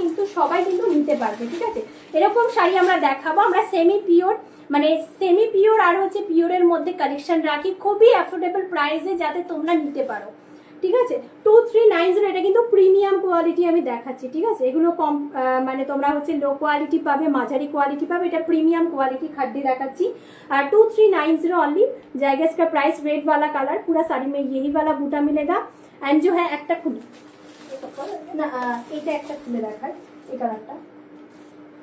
কিন্তু নিতে পারবে, ঠিক আছে। এরকম শাড়ি আমরা দেখাবো, আমরা সেমি পিওর মানে সেমি পিওর আর হচ্ছে পিওরের মধ্যে কালেকশন রাখি খুবই অ্যাফোর্ডেবল প্রাইসে, যাতে তোমরা নিতে পারো, ঠিক আছে। 2390 এটা কিন্তু প্রিমিয়াম কোয়ালিটি আমি দেখাচ্ছি, ঠিক আছে। এগুলো কম মানে তোমরা হচ্ছে লো কোয়ালিটি পাবে, মাঝারি কোয়ালিটি পাবে, এটা প্রিমিয়াম क्वालिटी खड्डी देखाচ্ছি। और 2390 ओनली जाएगा। इसका प्राइस रेड वाला कलर, पूरा साड़ी में यही वाला बूटा मिलेगा। एंड जो है একটা খুলে না, এটা একটা খুলে দেখায়, এই কালারটা,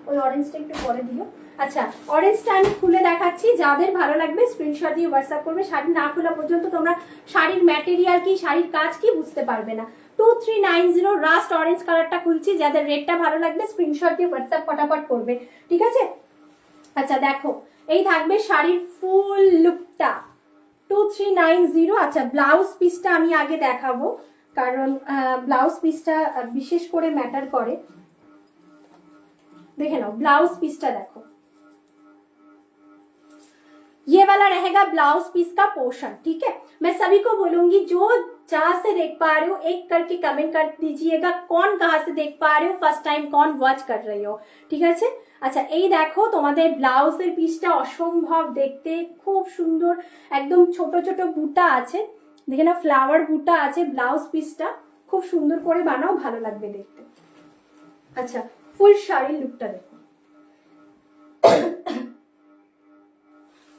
ওই অরেঞ্জটা একটু পরে দিও। আচ্ছা অরেঞ্জটা আমি খুলে দেখাচ্ছি, যাদের ভালো লাগবে স্ক্রিনশট দিয়ে হোয়াটসঅ্যাপ করবে। শাড়ি না খোলা পর্যন্ত তোমরা শাড়ির ম্যাটেরিয়াল কি, শাড়ির কাজ কি বুঝতে পারবে না। 2390 রাস্ট অরেঞ্জ কালারটা খুলছি, যাদের রেটটা ভালো লাগবে স্ক্রিনশট দিয়ে হোয়াটসঅ্যাপ ফটাফট করবে, ঠিক আছে। আচ্ছা দেখো এই থাকবে শাড়ির ফুল লুকটা 2390। আচ্ছা ব্লাউজ পিসটা আমি আগে দেখাবো, কারণ ব্লাউজ পিসটা বিশেষ করে ম্যাটার করে। देखे लो ब्लाउज पीसटा देखो, ये वाला रहेगा ब्लाउज पीस का पोर्शन, ठीक है। मैं सभी को बोलूंगी जो जहां से देख पा रहे हो एक करके कमेंट कर दीजिएगा, कौन कहां से देख पा रहे हो, फर्स्ट टाइम कौन वॉच कर रही हो, ठीक है। আচ্ছা এই দেখো তোমাদের ব্লাউজের পিসটা অসম্ভব দেখতে, খুব সুন্দর, একদম ছোট ছোট বুটা আছে, দেখে না ফ্লাওয়ার বুটা আছে। ব্লাউজ পিসটা খুব সুন্দর করে বানাও, ভালো লাগবে দেখতে। আচ্ছা ফুল শাড়ির লুকটা দেখো,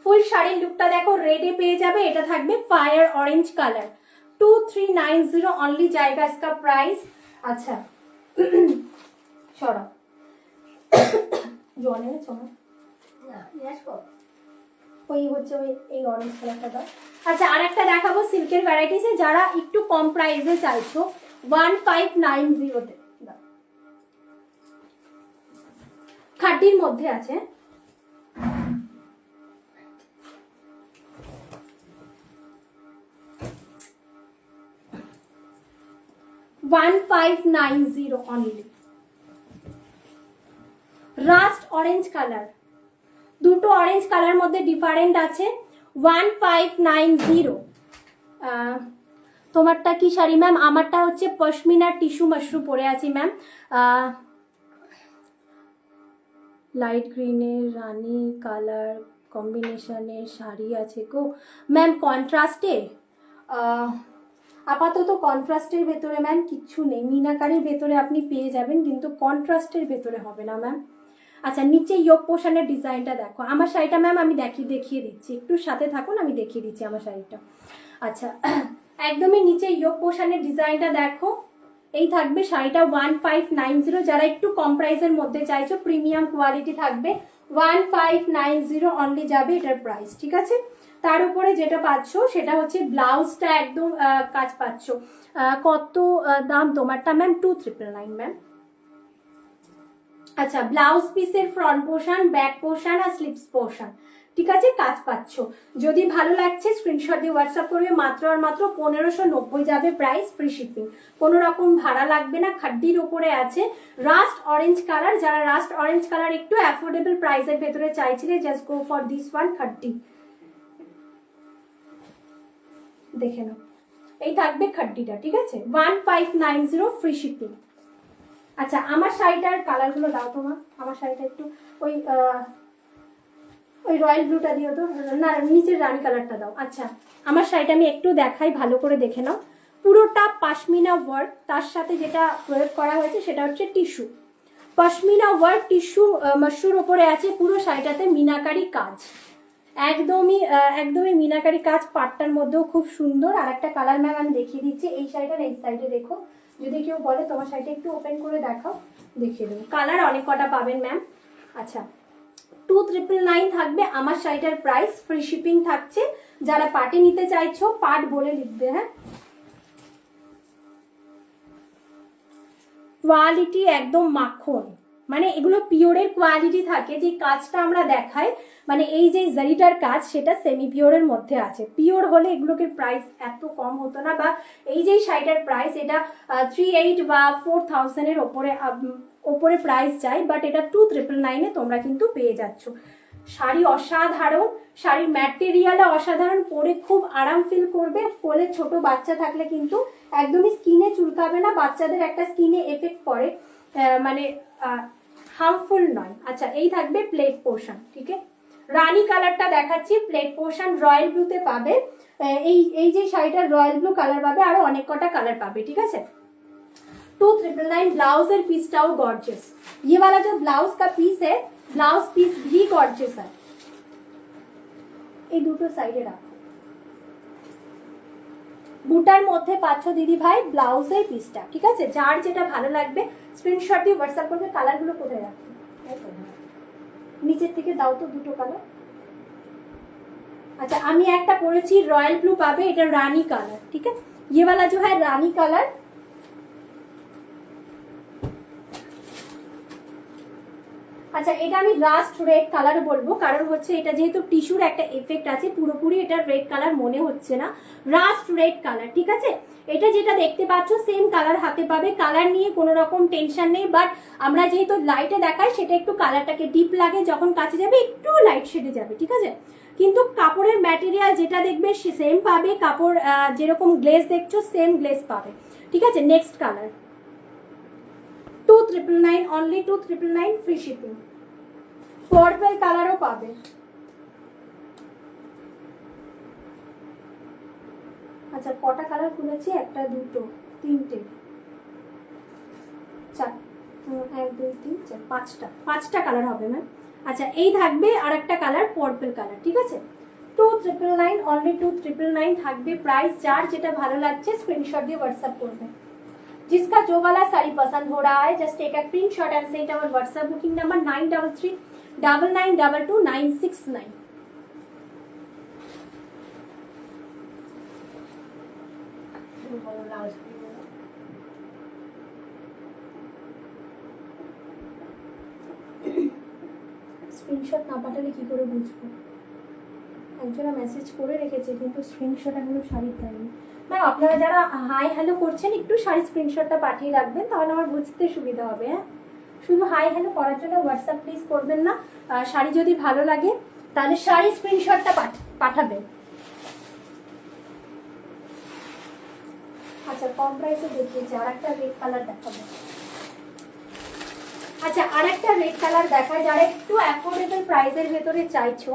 ফুল শাড়ির লুকটা দেখো, রেডে পেয়ে যাবে। এটা থাকবে ফায়ার অরেঞ্জ কালার, 2390 অনলি জায়গা इसका প্রাইস। আচ্ছা সরা জল এনেছো না, ওই হচ্ছে ওই এই অরেঞ্জ কালারটা দাও। আচ্ছা আর একটা দেখাবো সিল্কের ভ্যারাইটিসে, যারা একটু কম প্রাইসে চাইছো 1590 তে দাও, খাটির মধ্যে আছে। $1590 অনলি, রাস্ট অরেঞ্জ কালার, দুটো অরেঞ্জ কালার মধ্যে ডিফারেন্ট আছে। 1590। তোমারটা কি শাড়ি ম্যাম? আমারটা হচ্ছে পশমিনা টিস্যু মাশরু পরে আছি ম্যাম, লাইট গ্রিনের রানী কালার কম্বিনেশনের শাড়ি আছে গো ম্যাম। কন্ট্রাস্টে আপাতত কন্ট্রাস্টের ভেতরে ম্যাম কিচ্ছু নেই, মিনাকারির ভেতরে আপনি পেয়ে যাবেন, কিন্তু কন্ট্রাস্টের ভেতরে হবে না ম্যাম। আচ্ছা নিচে ইয়োগ পোর্শনের ডিজাইনটা দেখো, আমার শাড়িটা ম্যাম আমি দেখিয়ে দিচ্ছি, একটু সাথে থাকুন, আমি দেখিয়ে দিচ্ছি আমার শাড়িটা। আচ্ছা একদমই নিচে ইয়োগ পোর্শনের ডিজাইনটা দেখো, এই থাকবে শাড়িটা 1590। যারা একটু কম প্রাইসের মধ্যে চাইছো, প্রিমিয়াম কোয়ালিটি থাকবে, 1590 অনলি যাবে এটার প্রাইস, ঠিক আছে। তার উপরে যেটা পাচ্ছ সেটা হচ্ছে ব্লাউজটা একদম কাজ পাচ্ছ। কত দাম তোমারটা ম্যাম? 2999 ম্যাম। আচ্ছা ব্লাউজ পিসের ফ্রন্ট পোর্শন, ব্যাক পোর্শন আর স্লিপস পোর্শন, ঠিক আছে, কাজ পাচ্ছ। যদি ভালো লাগছে স্ক্রিনশট দিয়ে হোয়াটসঅ্যাপ করবে। মাত্র আর মাত্র 1590 যাবে প্রাইস, ফ্রি শিপিং, কোনো রকম ভাড়া লাগবে না। খাড্ডির ওপরে আছে রাস্ট অরেঞ্জ কালার, যারা রাস্ট অরেঞ্জ কালার একটু অ্যাফোর্ডেবল প্রাইসের ভেতরে চাইছিলে, just go for this one. খাড্ডি দেখে নাও, এই থাকবে খাড্ডিটা, ঠিক আছে। 1590 ফ্রি শিপিং। আচ্ছা আমার শাড়িটার কালারগুলো দাও তোমার, আমার শাড়িটা একটু ওই ওই রয়্যাল ব্লুটা দিও তো, না নিচের রানি কালারটা দাও। আচ্ছা আমার শাড়িটা আমি একটু দেখাই, ভালো করে দেখে নাও। পুরোটা পাশমিনা ওয়ার্ক, তার সাথে যেটা প্রয়োগ করা হয়েছে সেটা হচ্ছে tissue. Pashmina work tissue Mashrur ওপরে আছে, পুরো শাড়িটাতে মিনাকারি কাজ, একদমই মিনাকারি কাজ। পাটটার মধ্যেও খুব সুন্দর। আর একটা কালার ম্যাম আমি দেখিয়ে দিচ্ছি, এই শাড়িটার এই সাইডে দেখো, যদি কেউ বলে তোমার শাড়িটা একটু ওপেন করে দেখাও, দেখিয়ে দেবো। কালার অনেক কটা পাবেন ম্যাম। আচ্ছা 2999 থাকবে আমার শাড়িটার প্রাইস, ফ্রি শিপিং থাকছে। যারা পাটে নিতে চাইছো পাট বলে লিখবে, হ্যাঁ। কোয়ালিটি একদম মাখন, মানে এগুলো পিওরের কোয়ালিটি থাকে। যে কাজটা আমরা দেখাই, মানে এই যে জারিটার কাজ, সেটা সেমি পিওরের মধ্যে আছে। পিওর হলে এগুলোকে প্রাইস এত কম হতো না, বা এই যে শাড়িটার প্রাইস এটা 3800 বা 4000 ওপরে প্রাইস যায়, বাট এটা 2999 তোমরা কিন্তু পেয়ে যাচ্ছ। শাড়ি অসাধারণ, শাড়ির ম্যাটেরিয়ালও অসাধারণ, পরে খুব আরাম ফিল করবে। কোলে ছোট বাচ্চা থাকলে কিন্তু একদমই স্কিনে চুলকাবে না, বাচ্চাদের একটা স্কিনে এফেক্ট পড়ে, মানে হার্মফুল নয়। আচ্ছা এই থাকবে প্লেট পোর্শন, ঠিক আছে। রানী কালারটা দেখাচ্ছি, প্লেট পোর্শন রয়্যাল ব্লুতে পাবে। এই যে শাড়িটার রয়্যাল ব্লু কালার পাবে, আরো অনেক কটা কালার পাবে, ঠিক আছে। 2999। ब्लाउजर पीसটাও गॉर्जियस, ये वाला जो ब्लाउज का पीस है, ब्लाउज पीस भी गॉर्जियस है। এই দুটো সাইডে রাখো। বুটার মধ্যে পাচ্ছ দিদি ভাই ব্লাউজের পিসটা, ঠিক আছে। যার যেটা ভালো লাগবে স্ক্রিনশট দিয়ে হোয়াটসঅ্যাপ করবে। কালারগুলো কোথায় রাখবে, নিচের থেকে দাও তো দুটো কালার। আচ্ছা আমি একটা পরেছি রয়্যাল ব্লু পাবে, এটা রানী কালার, ঠিক আছে। ये वाला जो है रानी कलर, আচ্ছা এটা আমি রাস্ট রেড কালার বলবো, কারণ হচ্ছে এটা যেহেতু টিস্যুর একটা এফেক্ট আছে, পুরোপুরি এটা রেড কালার মনে হচ্ছে না, রাস্ট রেড কালার, ঠিক আছে। এটা যেটা দেখতে পাচ্ছ সেম কালার হাতে পাবে, কালার নিয়ে কোনো রকম টেনশন নেই। বাট আমরা যেহেতু লাইটে দেখাই, সেটা একটু কালারটাকে ডিপ লাগে, যখন কাছে যাবে একটু লাইট শেডে যাবে, ঠিক আছে। কিন্তু কাপড়ের ম্যাটেরিয়াল যেটা দেখবে সে সেম পাবে, কাপড় যেরকম গ্লেজ দেখছো সেম গ্লেজ পাবে, ঠিক আছে। Next colour 2999, only 2999 free shipping. Purple কালারও পাবে। আচ্ছা কটা কালার খুলেছি, একটা দুটো তিনটে চার, 1 2 3 4 পাঁচটা কালার হবে ম্যাম। আচ্ছা এই থাকবে আর একটা কালার পার্পল কালার, ঠিক আছে। 2999, অনলি 2999 থাকবে প্রাইস। যার যেটা ভালো লাগছে স্ক্রিনশট দিয়ে হোয়াটসঅ্যাপ করবে। जिसका जो वाला साड़ी पसंद हो रहा है, just take a screenshot and send our WhatsApp booking number 9339229669। Screenshot না পাঠালে কি করে বুঝবো? একজনা মেসেজ করে রেখেছে কিন্তু স্ক্রিনশট এখনো শাড়ি দেয়নি। ম্যাম আপনারা যারা হাই হ্যালো করছেন একটু শাড়ির স্ক্রিনশটটা পাঠিয়ে রাখবেন, তাহলে আমার বুঝতে সুবিধা হবে। হ্যাঁ শুধু হাই হ্যালো করার জন্য হোয়াটসঅ্যাপ প্লিজ করবেন না। শাড়ি যদি ভালো লাগে তাহলে শাড়ির স্ক্রিনশটটা পাঠাবেন। আচ্ছা কম প্রাইসে দেখিয়েছি, আর একটা রেড কালার দেখাবো। আচ্ছা আর একটা রেড কালার দেখায়, যারা একটু অ্যাফোর্ডেবল প্রাইসের ভেতরে চাইছো,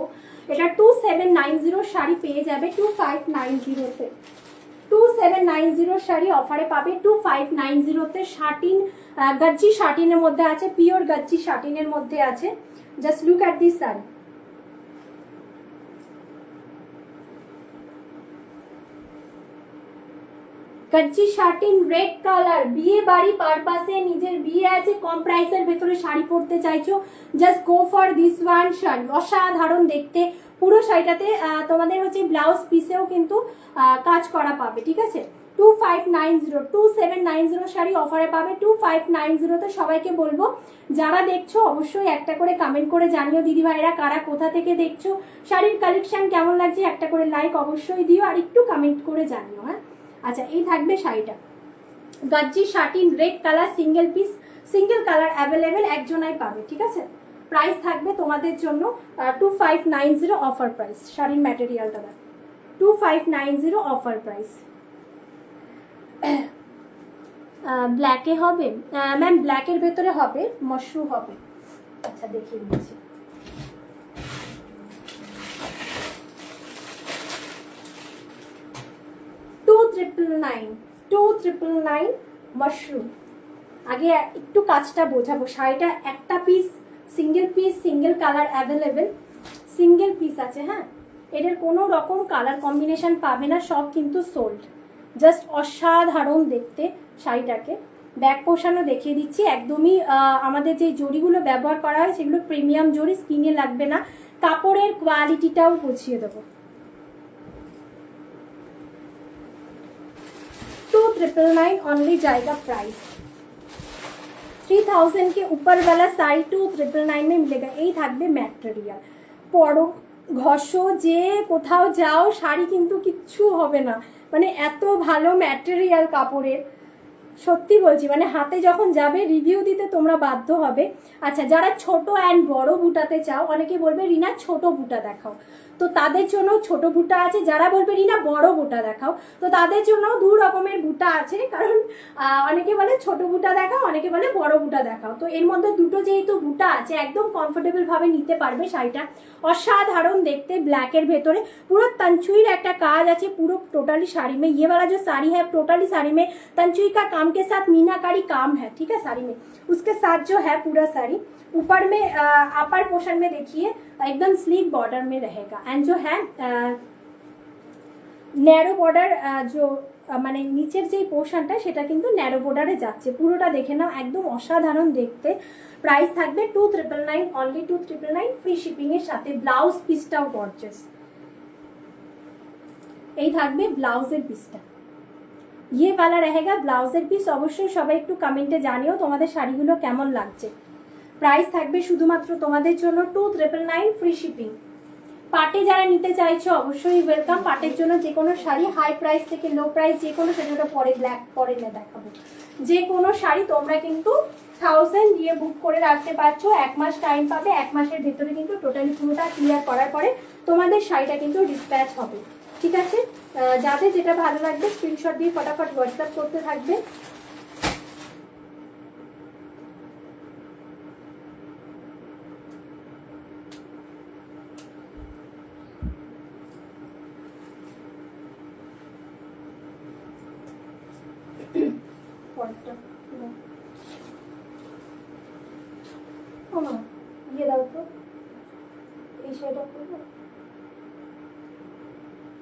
এটা 2790 শাড়ি পেয়ে যাবে 2590-তে। 2790 শাড়ি অফারে পাবে 2590-তে। শাটিন গজ্জি শাটিনের মধ্যে আছে, পিওর গজ্জি শাটিনের মধ্যে আছে। Just look at this sari. গজ্জি শাটিন রেড কালার, বিয়ে বাড়ি পারপাসে, নিজের বিয়ে আছে, কম প্রাইসের ভেতরে শাড়ি পরতে চাইছো, just go for this one. Sari অসাধারণ দেখতে, পুরো শাড়িটাতে তোমাদের হচ্ছে ব্লাউজ পিসেও কিন্তু কাজ করা পাবে, ঠিক আছে। 2590, 2790 শাড়ি অফারে পাবে 2590-তে। সবাইকে বলবো যারা দেখছো অবশ্যই একটা করে কমেন্ট করে জানিও দিদি ভাইরা কারা কোথা থেকে দেখছো, শাড়ির কালেকশন কেমন লাগছে, একটা করে লাইক অবশ্যই দিও আর একটু কমেন্ট করে জানিও। হ্যাঁ আচ্ছা এই থাকবে শাড়িটা গজ্জি satin red colour, single piece, single colour available, একজনাই পাবে, ঠিক আছে। প্রাইস থাকবে তোমাদের জন্য 2590 অফার প্রাইস। শাড়ির ম্যাটেরিয়ালটা দেখ 2590 অফার প্রাইস। ব্ল্যাকে হবে ম্যাম, ব্ল্যাকের ভেতরে হবে, মশরু হবে। আচ্ছা দেখিয়ে দিচ্ছি। টু ট্রিপল নাইন মাশরুম। আগে একটু কাজটা বোঝাবো। শাড়িটা একটা piece, single colour available, single piece আছে। হ্যাঁ, এটার কোনো রকম কালার কম্বিনেশন পাবে না, সব কিন্তু সোল্ড। জাস্ট অসাধারণ দেখতে শাড়িটাকে। ব্যাক পোর্শনও দেখিয়ে দিচ্ছি। একদমই আমাদের যে জরিগুলো ব্যবহার করা হয় সেগুলো প্রিমিয়াম জরি, স্কিনে লাগবে না। কাপড়ের কোয়ালিটিটাও বুঝিয়ে দেবো। 2999 অনলি जाएगा प्राइस। 3000 के ऊपर वाला साड़ी 2999 में मिलेगा। এই থাকবে ম্যাটেরিয়াল। পরো, ঘষো, যে কোথাও যাও, শাড়ি কিন্তু কিচ্ছু হবে না। মানে এত ভালো ম্যাটেরিয়াল কাপড়ের, সত্যি বলছি, মানে হাতে যখন যাবে রিভিউ দিতে তোমরা বাধ্য হবে। আচ্ছা, যারা ছোট অ্যান্ড বড় বুটাতে চাও, অনেকে বলবে রিনা ছোট বুটা দেখাও, তো তাদের জন্য ছোট বুটা আছে। যারা বলবে রিনা বড় বুটা দেখাও, তো তাদের জন্য দু রকমের বুটা আছে। কারণ অনেকে বলে ছোট বুটা দেখাও, অনেকে বলে বড় বুটা দেখাও। তো এর মধ্যে দুটো যেহেতু বুটা আছে, একদম কমফোর্টেবল ভাবে নিতে পারবে। শাড়িটা অসাধারণ দেখতে, ব্ল্যাকের ভেতরে পুরো तंचुईर একটা কাজ আছে। পুরো টোটালি শাড়ি में ये वाला जो साड़ी है, टोटली साड़ी में तंचुई का काम के साथ मीनाकारी काम है। ठीक है, साड़ी में उसके साथ जो है पूरा साड़ी ऊपर में अपर पोर्शन में देखिए एकदम स्लीक बॉर्डर में रहेगा। एंड जो है ন্যারো বর্ডার, जो মানে নিচের যে পোর্শনটা সেটা কিন্তু ন্যারো বর্ডারে যাচ্ছে। পুরোটা দেখে নাও, একদম অসাধারণ দেখতে। প্রাইস থাকবে 2999 অনলি 2999 ফ্রি শিপিং এর সাথে। ব্লাউজ পিসটাও গর্জিয়াস। এই থাকবে ব্লাউজের পিসটা, ये वाला रहेगा ব্লাউজের পিস। অবশ্যই সবাই একটু কমেন্টে জানিও তোমাদের শাড়িগুলো কেমন লাগছে। প্রাইস থাকবে শুধুমাত্র তোমাদের জন্য 2999 ফ্রি শিপিং। পাটে যারা নিতে চাইছো অবশ্যই ওয়েলকাম। পাটের জন্য যে কোনো শাড়ি, হাই প্রাইস থেকে লো প্রাইস, যে কোনো শাড়ি, ওটা পরে ব্ল্যাক পরে না দেখাবো, যে কোনো শাড়ি তোমরা কিন্তু 1000 দিয়ে বুক করে রাখতে পারছো। 1 মাস টাইম পাবে। 1 মাসের ভেতরে কিন্তু টোটালি পুরোটা ক্লিয়ার করার পরে তোমাদের শাড়িটা কিন্তু ডিসপ্যাচ হবে। ঠিক আছে, যাদের যেটা ভালো লাগবে স্ক্রিনশট দিয়ে ফটাফট হোয়াটসঅ্যাপ করতে থাকবে। ये दाও তো, এই শাড়িটা করবো,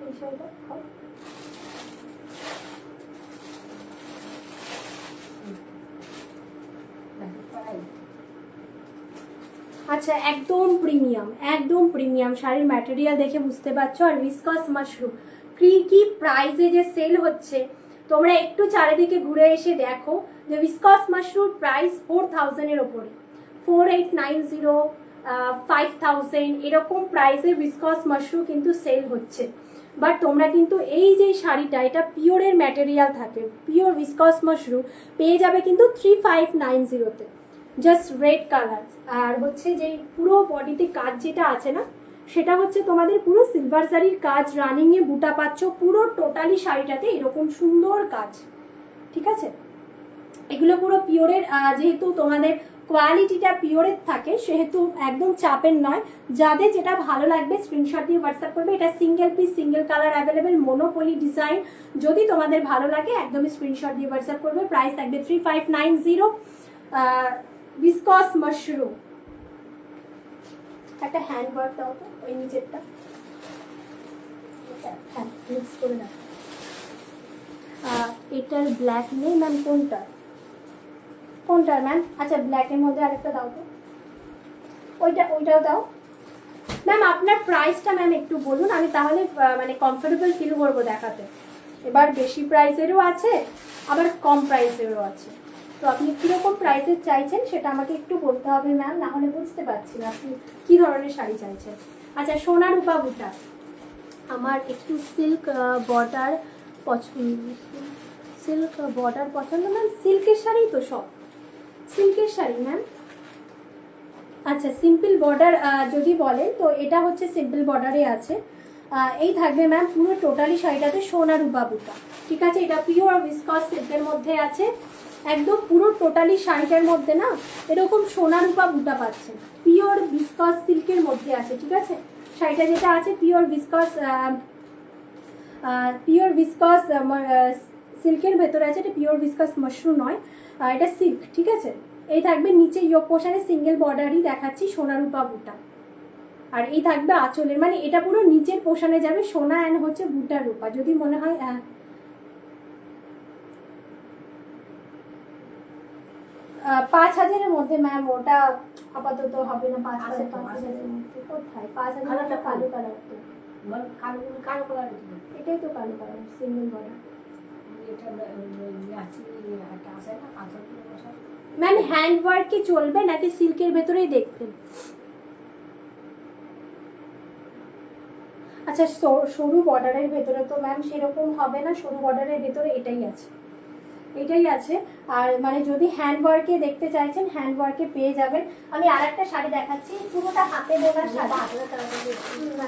এই শাড়িটা খাও। আচ্ছা, একদম প্রিমিয়াম শাড়ির ম্যাটেরিয়াল দেখে বুঝতে পারছো। আর ভিসকস মাশরুম কি প্রাইসে যে সেল হচ্ছে, তোমরা একটু চারিদিকে ঘুরে এসে দেখো যে ভিসকস মাশরুম প্রাইস 4000 এর ওপরে, 4890, 5000 এরকম প্রাইসে ভিসকস মাশরুম কিন্তু সেল হচ্ছে। বাট তোমরা কিন্তু এই যে শাড়িটা, এটা পিওরের ম্যাটেরিয়াল থাকে, পিওর ভিসকস মাশরুম পেয়ে যাবে কিন্তু 3590-তে, জাস্ট রেড কালার। আর হচ্ছে যে পুরো বডিতে কাজ যেটা আছে না, সেটা হচ্ছে তোমাদের পুরো সিলভার শাড়ির কাজ, রানিং এ বুটা পাচ্ছ পুরো টোটালি শাড়িটাতে এরকম সুন্দর কাজ। ঠিক আছে, এগুলো পুরো পিওরের। যেহেতু তোমাদের কোয়ালিটিটা পিওরের থাকে সেহেতু একদম চাপের নয়। যাদের যেটা ভালো লাগবে স্ক্রিনশট দিয়ে হোয়াটসঅ্যাপ করবে। এটা single piece, single colour available, monopoly design. যদি তোমাদের ভালো লাগে একদমই স্ক্রিনশট দিয়ে হোয়াটসঅ্যাপ করবে। প্রাইস থাকবে 3590 ভিসকস মাশরুম। একটা হ্যান্ড ওয়ার্ক দাও তো, ওই নিচেরটা, হ্যাঁ মিক্স করে রাখো। এটার ব্ল্যাক নেই ম্যাম, কোনটার ম্যাম? আচ্ছা, ব্ল্যাকের মধ্যে আরেকটা দাও তো, ওইটাও দাও ম্যাম। আপনার প্রাইসটা ম্যাম একটু বলুন, আমি তাহলে মানে কমফোর্টেবল ফিল করবো দেখাতে। এবার বেশি প্রাইসেরও আছে, আবার কম প্রাইসেরও আছে, তো আপনি কীরকম প্রাইসের চাইছেন সেটা আমাকে একটু বলতে হবে ম্যাম, না হলে বুঝতে পারছি না আপনি কী ধরনের শাড়ি চাইছেন। আচ্ছা, সোনা রূপা বুটা, আমার একটু সিল্ক বর্ডার পছন্দ ম্যাম। সিল্কের শাড়ি তো সব সিল্কের শাড়ি ম্যাম। আচ্ছা, সিম্পল বর্ডার যদি বলেন তো এটা হচ্ছে সিম্পল বর্ডারে আছে। এই থাকবে ম্যাম পুরো টোটালি শাড়িটাতে সোনা রূপা বুটা, ঠিক আছে। এটা পিওর ভিসকস সিল্কের মধ্যে আছে, একদম পুরো টোটালি শাড়িটার মধ্যে না এরকম সোনা রূপা বুটা পাচ্ছেন, পিওর ভিসকস সিল্কের মধ্যে আছে, ঠিক আছে। শাড়িটা যেটা আছে পিওর ভিসকস সিল্কের ভেতরে আছে, এটা পিওর ভিসকস মাশরুম নয়, এটা সিল্ক, ঠিক আছে। এই থাকবে নিচে ইয়োক পোর্শনে সিঙ্গেল বর্ডারই দেখাচ্ছি সোনা রূপা বুটা, আর এই থাকবে আঁচলের, মানে এটা পুরো নিচের পোর্শনে যাবে সোনা অ্যান্ড হচ্ছে বুটার রূপা। যদি মনে হয় 5,000-এর মধ্যে ম্যাম, ওটা আপাতত হবে না। 5,000-5,000-এর মধ্যে কোথায় 5,000? কালো কালার তো, কালো কালার, এটাই তো কালো colour single border. Ma'am hand work কি চলবে নাকি সিল্কের ভেতরেই দেখতেন? আচ্ছা সরু বর্ডারের ভেতরে তো ম্যাম সেরকম হবে না, সরু বর্ডারের ভেতরে এটাই আছে, এটাই আছে। আর মানে যদি হ্যান্ড ওয়ার্কে দেখতে চাইছেন হ্যান্ড ওয়ার্কে পেয়ে যাবেন। আমি আর একটা শাড়ি দেখাচ্ছি, পুরোটা হাতে বোনা শাড়ি,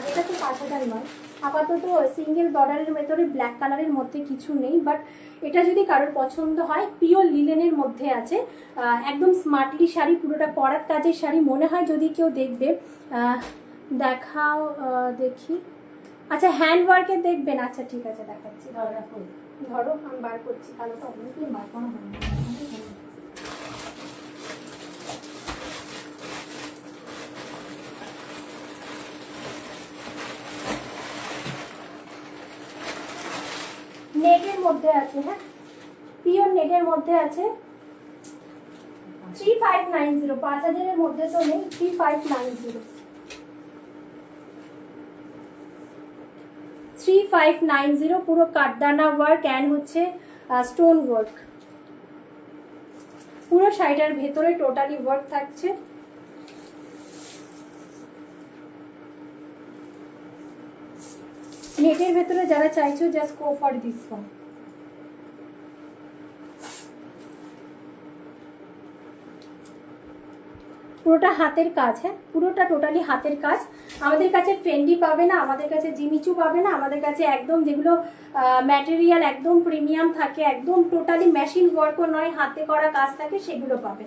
এটা তো 5,000 নয়। আপাতত সিঙ্গেল বর্ডারের ভেতরে ব্ল্যাক কালারের মধ্যে কিছু নেই, বাট এটা যদি কারোর পছন্দ হয় পিওর লিলেনের মধ্যে আছে, একদম স্মার্টলি শাড়ি, পুরোটা করাত কাজের শাড়ি। মনে হয় যদি কেউ দেখবে, দেখাও দেখি। আচ্ছা হ্যান্ড ওয়ার্কে দেখবেন, আচ্ছা ঠিক আছে দেখাচ্ছি, ধরো আমি বার করছি, কালো তো অনেকদিন বার করা হয় না। নেটের মধ্যে আছে, হ্যাঁ পিওর নেটের মধ্যে আছে, 3590, 5,000-এর মধ্যে তো নেই, 3590, 3590 পুরো কাঠদানা ওয়ার্ক অ্যান্ড হচ্ছে স্টোন ওয়ার্ক, পুরো শাড়িটার ভেতরে টোটালি ওয়ার্ক থাকছে। নেটের ভেতরে যারা চাইছো just go for this one. পুরোটা হাতের কাজ, হ্যাঁ পুরোটা টোটালি হাতের কাজ। আমাদের কাছে ফেন্ডি পাবে না, আমাদের কাছে জিমিচু পাবে না, আমাদের কাছে একদম যেগুলো ম্যাটেরিয়াল একদম প্রিমিয়াম থাকে, একদম টোটালি মেশিন ওয়ার্কও নয়, হাতে করা কাজ থাকে, সেগুলো পাবে।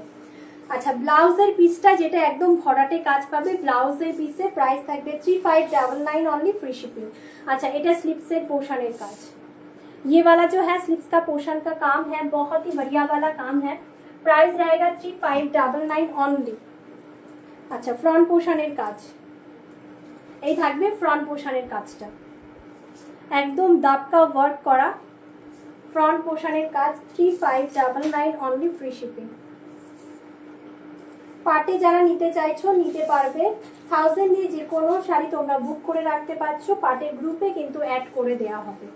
আচ্ছা ব্লাউজের পিসটা যেটা একদম ভরাটে কাজ পাবে, ব্লাউজের পিসে প্রাইস থাকবে 3599 অনলি, फ्री शिपिंग। अच्छा এটা স্লিপসের পোর্শনের কাজ, ये वाला जो है स्लिप्स का पोर्शन का काम है, बहुत ही बढ़िया वाला काम है। प्राइस रहेगा 3599 অনলি। আচ্ছা ফ্রন্ট পোর্শনের কাজ, এই থাকবে ফ্রন্ট পোর্শনের কাজটা, একদম দাপকা ওয়ার্ক করা ফ্রন্ট পোর্শনের কাজ, 3599 অনলি, फ्री शिपिंग। পার্টে যারা নিতে চাইছো নিতে পারবে, 1000 দিয়ে যে কোনো শাড়ি তোমরা বুক করে রাখতে পারছো, পার্টের গ্রুপে কিন্তু অ্যাড করে দেওয়া হবে।